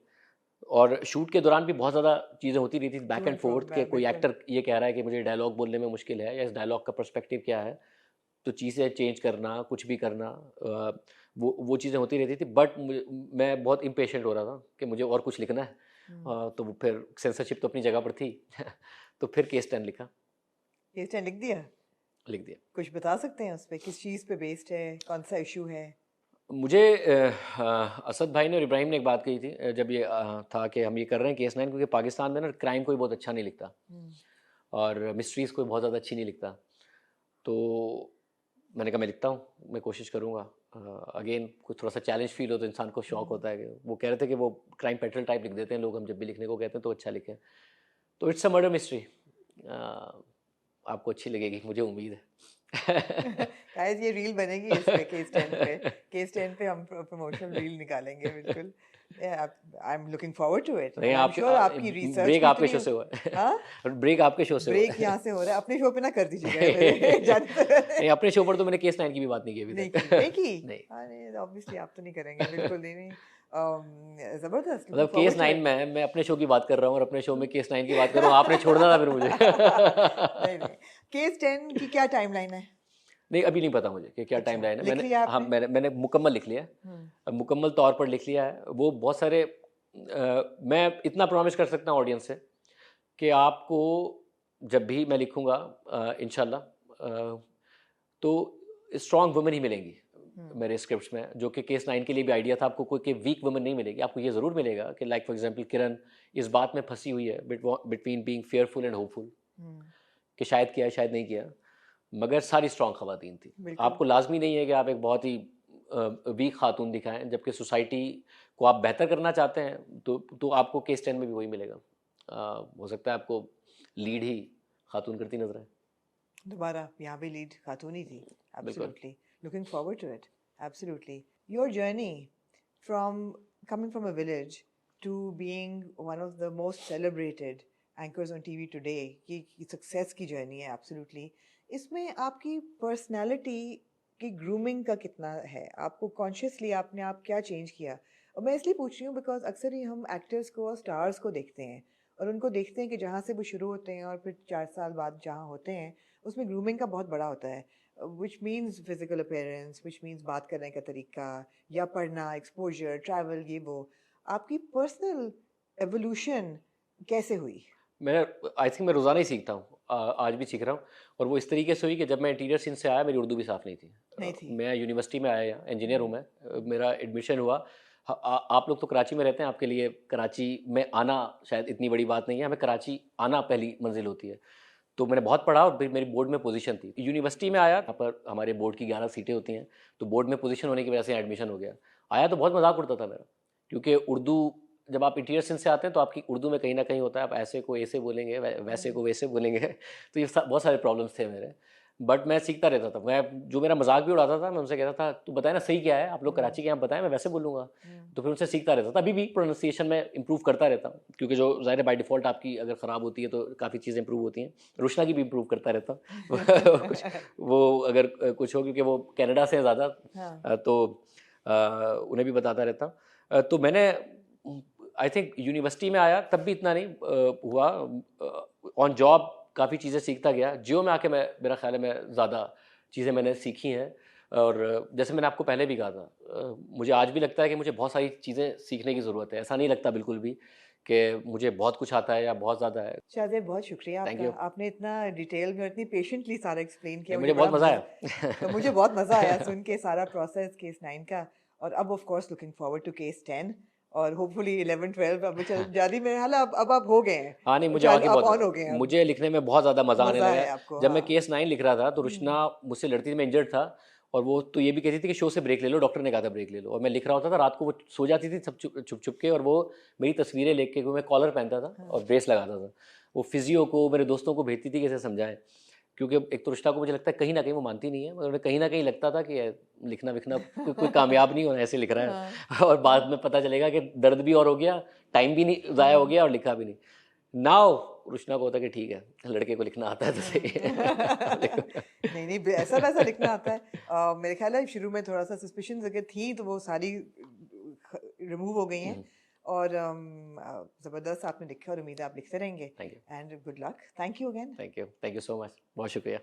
और शूट के दौरान भी बहुत ज़्यादा चीज़ें होती रही थी बैक एंड फोर्थ, कि कोई एक्टर ये कह रहा है कि मुझे डायलॉग बोलने में मुश्किल है, या इस डायलॉग का पर्सपेक्टिव क्या है, तो चीज़ें चेंज करना, कुछ भी करना, वो चीज़ें होती रहती थी। बट मैं बहुत इम्पेशेंट हो रहा था कि मुझे और कुछ लिखना है, तो फिर सेंसरशिप तो अपनी जगह पर थी तो फिर केस 10 लिखा। केस 10 लिख दिया? लिख दिया। कुछ बता सकते हैं उस पर, किस चीज़ पे बेस्ड है, कौन सा इशू है? मुझे असद भाई ने और इब्राहिम ने एक बात कही थी जब ये था कि हम ये कर रहे हैं केस 9, क्योंकि पाकिस्तान में ना क्राइम कोई बहुत अच्छा नहीं लिखता और मिस्ट्रीज़ कोई बहुत ज़्यादा अच्छी नहीं लिखता। तो मैंने कहा मैं लिखता हूँ, मैं कोशिश करूँगा। अगेन कुछ थोड़ा सा चैलेंज फील हो तो इंसान को शौक होता है कि वो कह रहे थे कि वो क्राइम पेट्रोल टाइप लिख देते हैं लोग, हम जब भी लिखने को कहते हैं तो अच्छा लिखें। तो इट्स अ मर्डर मिस्ट्री, आपको अच्छी लगेगी मुझे उम्मीद है। गाइस ये रील बनेगी इस पे, केस 10 पे हम प्रमोशनल रील निकालेंगे बिल्कुल। I am looking forward to it. नहीं, आपकी रिसर्च ब्रेक आपके शो से हुआ है। हाँ, ब्रेक आपके शो से, ब्रेक यहाँ से हो रहा है, अपने शो पे ना कर दीजिएगा। नहीं, अपने शो पर तो मैंने केस 9 की भी बात नहीं की अभी तक। नहीं, अरे ऑब्वियसली आप तो नहीं करेंगे, बिल्कुल नहीं। जबरदस्त। मतलब केस 9 में मैं अपने शो की बात कर रहा हूँ और अपने शो में केस 9 की बात कर रहा हूँ, आपने छोड़ना था फिर मुझे। नहीं, केस 10 की क्या टाइमलाइन है? नहीं, अभी नहीं पता मुझे कि क्या टाइमलाइन है। मैंने मुकम्मल लिख लिया, मुकम्मल तौर पर लिख लिया है। वो बहुत सारे मैं इतना प्रॉमिस कर सकता हूँ ऑडियंस से कि आपको जब भी मैं लिखूँगा इंशाल्लाह तो स्ट्रॉन्ग वुमेन ही मिलेंगी मेरे स्क्रिप्ट्स में, जो कि केस 9 के लिए भी आइडिया था। आपको कोई वीक वुमेन नहीं मिलेगी, आपको ये ज़रूर मिलेगा कि लाइक फॉर एग्जांपल किरण इस बात में फंसी हुई है between being fearful and hopeful, कि शायद किया शायद नहीं किया, मगर सारी स्ट्रॉन्ग खवातीन थी। आपको लाजमी नहीं है कि आप एक बहुत ही वीक खातून दिखाएं, जबकि सोसाइटी को आप बेहतर करना चाहते हैं तो आपको केस 10 में भी वही मिलेगा। हो सकता है आपको लीड ही खातून करती नजर आए। दोबारा यहाँ भी लीड खातून ही थी। Absolutely. Looking forward to it. Absolutely. Your journey from coming from a village to being one of the most celebrated anchors on TV today की सक्सेस की जर्नी है एब्सोल्युटली, इसमें आपकी पर्सनालिटी की ग्रूमिंग का कितना है? आपको कॉन्शियसली आपने आप क्या चेंज किया? और मैं इसलिए पूछ रही हूँ बिकॉज अक्सर ही हम एक्टर्स को और स्टार्स को देखते हैं और उनको देखते हैं कि जहाँ से वो शुरू होते हैं और फिर 4 साल बाद जहाँ होते हैं उसमें ग्रूमिंग का बहुत बड़ा होता है, which means physical appearance, which means बात करने का तरीका या पढ़ना, एक्सपोजर, ट्रैवल, ये वो। आपकी पर्सनल एवोल्यूशन कैसे हुई? मैं आई थिंक मैं रोज़ाना ही सीखता हूँ, आज भी सीख रहा हूँ। और वो इस तरीके से हुई कि जब मैं इंटीरियर सीन से आया मेरी उर्दू भी साफ़ नहीं थी। नहीं थी। मैं यूनिवर्सिटी में आया, यहाँ इंजीनियर हूँ मैं। मेरा एडमिशन हुआ। आप लोग तो कराची में रहते हैं, आपके लिए कराची में आना शायद इतनी बड़ी बात नहीं है, हमें कराची आना पहली मंजिल होती है। तो मैंने बहुत पढ़ा और फिर मेरी बोर्ड में पोजीशन थी। यूनिवर्सिटी में आया, यहाँ पर हमारे बोर्ड की 11 सीटें होती हैं, तो बोर्ड में पोजीशन होने की वजह से एडमिशन हो गया। आया तो बहुत मजाक उड़ता था मेरा, क्योंकि उर्दू जब आप इंटीरियर सीन से आते हैं तो आपकी उर्दू में कहीं ना कहीं होता है, आप ऐसे को ऐसे बोलेंगे, वैसे को वैसे बोलेंगे। तो ये बहुत सारे प्रॉब्लम्स थे मेरे, बट मैं सीखता रहता था। मैं जो मेरा मजाक भी उड़ाता था, मैं उनसे कहता था तू बताए ना सही क्या है, आप लोग कराची के यहाँ बताएं, मैं वैसे बोलूँगा। तो फिर उनसे सीखता रहता था। अभी भी प्रोनाउंसिएशन में इंप्रूव करता रहता हूँ, क्योंकि जो ज़ाहिर बाय डिफ़ॉल्ट आपकी अगर ख़राब होती है तो काफ़ी चीज़ें इंप्रूव होती हैं। रुशना की भी इंप्रूव करता रहता हूँ। कुछ वो अगर कुछ हो, क्योंकि वो कनाडा से ज़्यादा, हाँ। तो उन्हें भी बताता रहता हूँ। तो मैंने आई थिंक यूनिवर्सिटी में आया तब भी इतना नहीं हुआ। ऑन जॉब काफ़ी चीज़ें सीखता गया। जियो में आके मेरा ख्याल है मैं ज़्यादा चीज़ें मैंने सीखी हैं। और जैसे मैंने आपको पहले भी कहा था, मुझे आज भी लगता है कि मुझे बहुत सारी चीज़ें सीखने की ज़रूरत है। ऐसा नहीं लगता बिल्कुल भी कि मुझे बहुत कुछ आता है या बहुत ज़्यादा है। शाहजेब, बहुत शुक्रिया थैंक आपका। यू। आपने इतना डिटेल में और इतनी पेशेंटली सारा एक्सप्लेन किया, मुझे बड़ा बहुत मज़ा तो आया। मुझे बहुत मज़ा आया सुन के सारा प्रोसेस केस 9 का। और अब of course looking forward to case 10 और होपफुली 11 12। अब चल जारी मेरे हाल, अब आप हो गए हैं, हाँ, नहीं मुझे चल वाक़ई अब बहुत ऑन हो गए हैं अब। मुझे लिखने में बहुत ज़्यादा मज़ा आने मज़ा लगा है है। आपको, जब मैं हाँ। केस 9 लिख रहा था तो रुशना मुझसे लड़ती थी, मैं इंजर्ड था, और वो तो ये भी कहती थी कि शो से ब्रेक ले लो, डॉक्टर ने कहा था ब्रेक ले लो। और मैं लिख रहा होता था, रात को वो सो जाती थी सब छुप के, और वो मेरी तस्वीरें लेके, क्योंकि मैं कॉलर पहनता था और ब्रेस लगाता था, वो फिजियो को, मेरे दोस्तों को भेजती थी कैसे समझाएं। क्योंकि एक तो रुशिता को मुझे लगता है कहीं ना कहीं वो मानती नहीं है, मगर उन्हें कहीं ना कहीं लगता था कि लिखना विखना कोई कामयाब नहीं होना, ऐसे लिख रहा हाँ। है। और बाद में पता चलेगा कि दर्द भी और हो गया, टाइम भी नहीं ज़ाया हो गया और लिखा भी नहीं। नाउ रुशना को होता है कि ठीक है, लड़के को लिखना आता है तो सही है। नहीं नहीं, ऐसा वैसा लिखना आता है। मेरे ख्याल है शुरू में थोड़ा सा सस्पिशंस अगर थी तो वो सारी रिमूव हो गई हैं। और ज़बरदस्त आपने लिखा और उम्मीद है आप लिखते रहेंगे। Thank you, and good luck, thank you again. Thank you, thank you so much, बहुत शुक्रिया।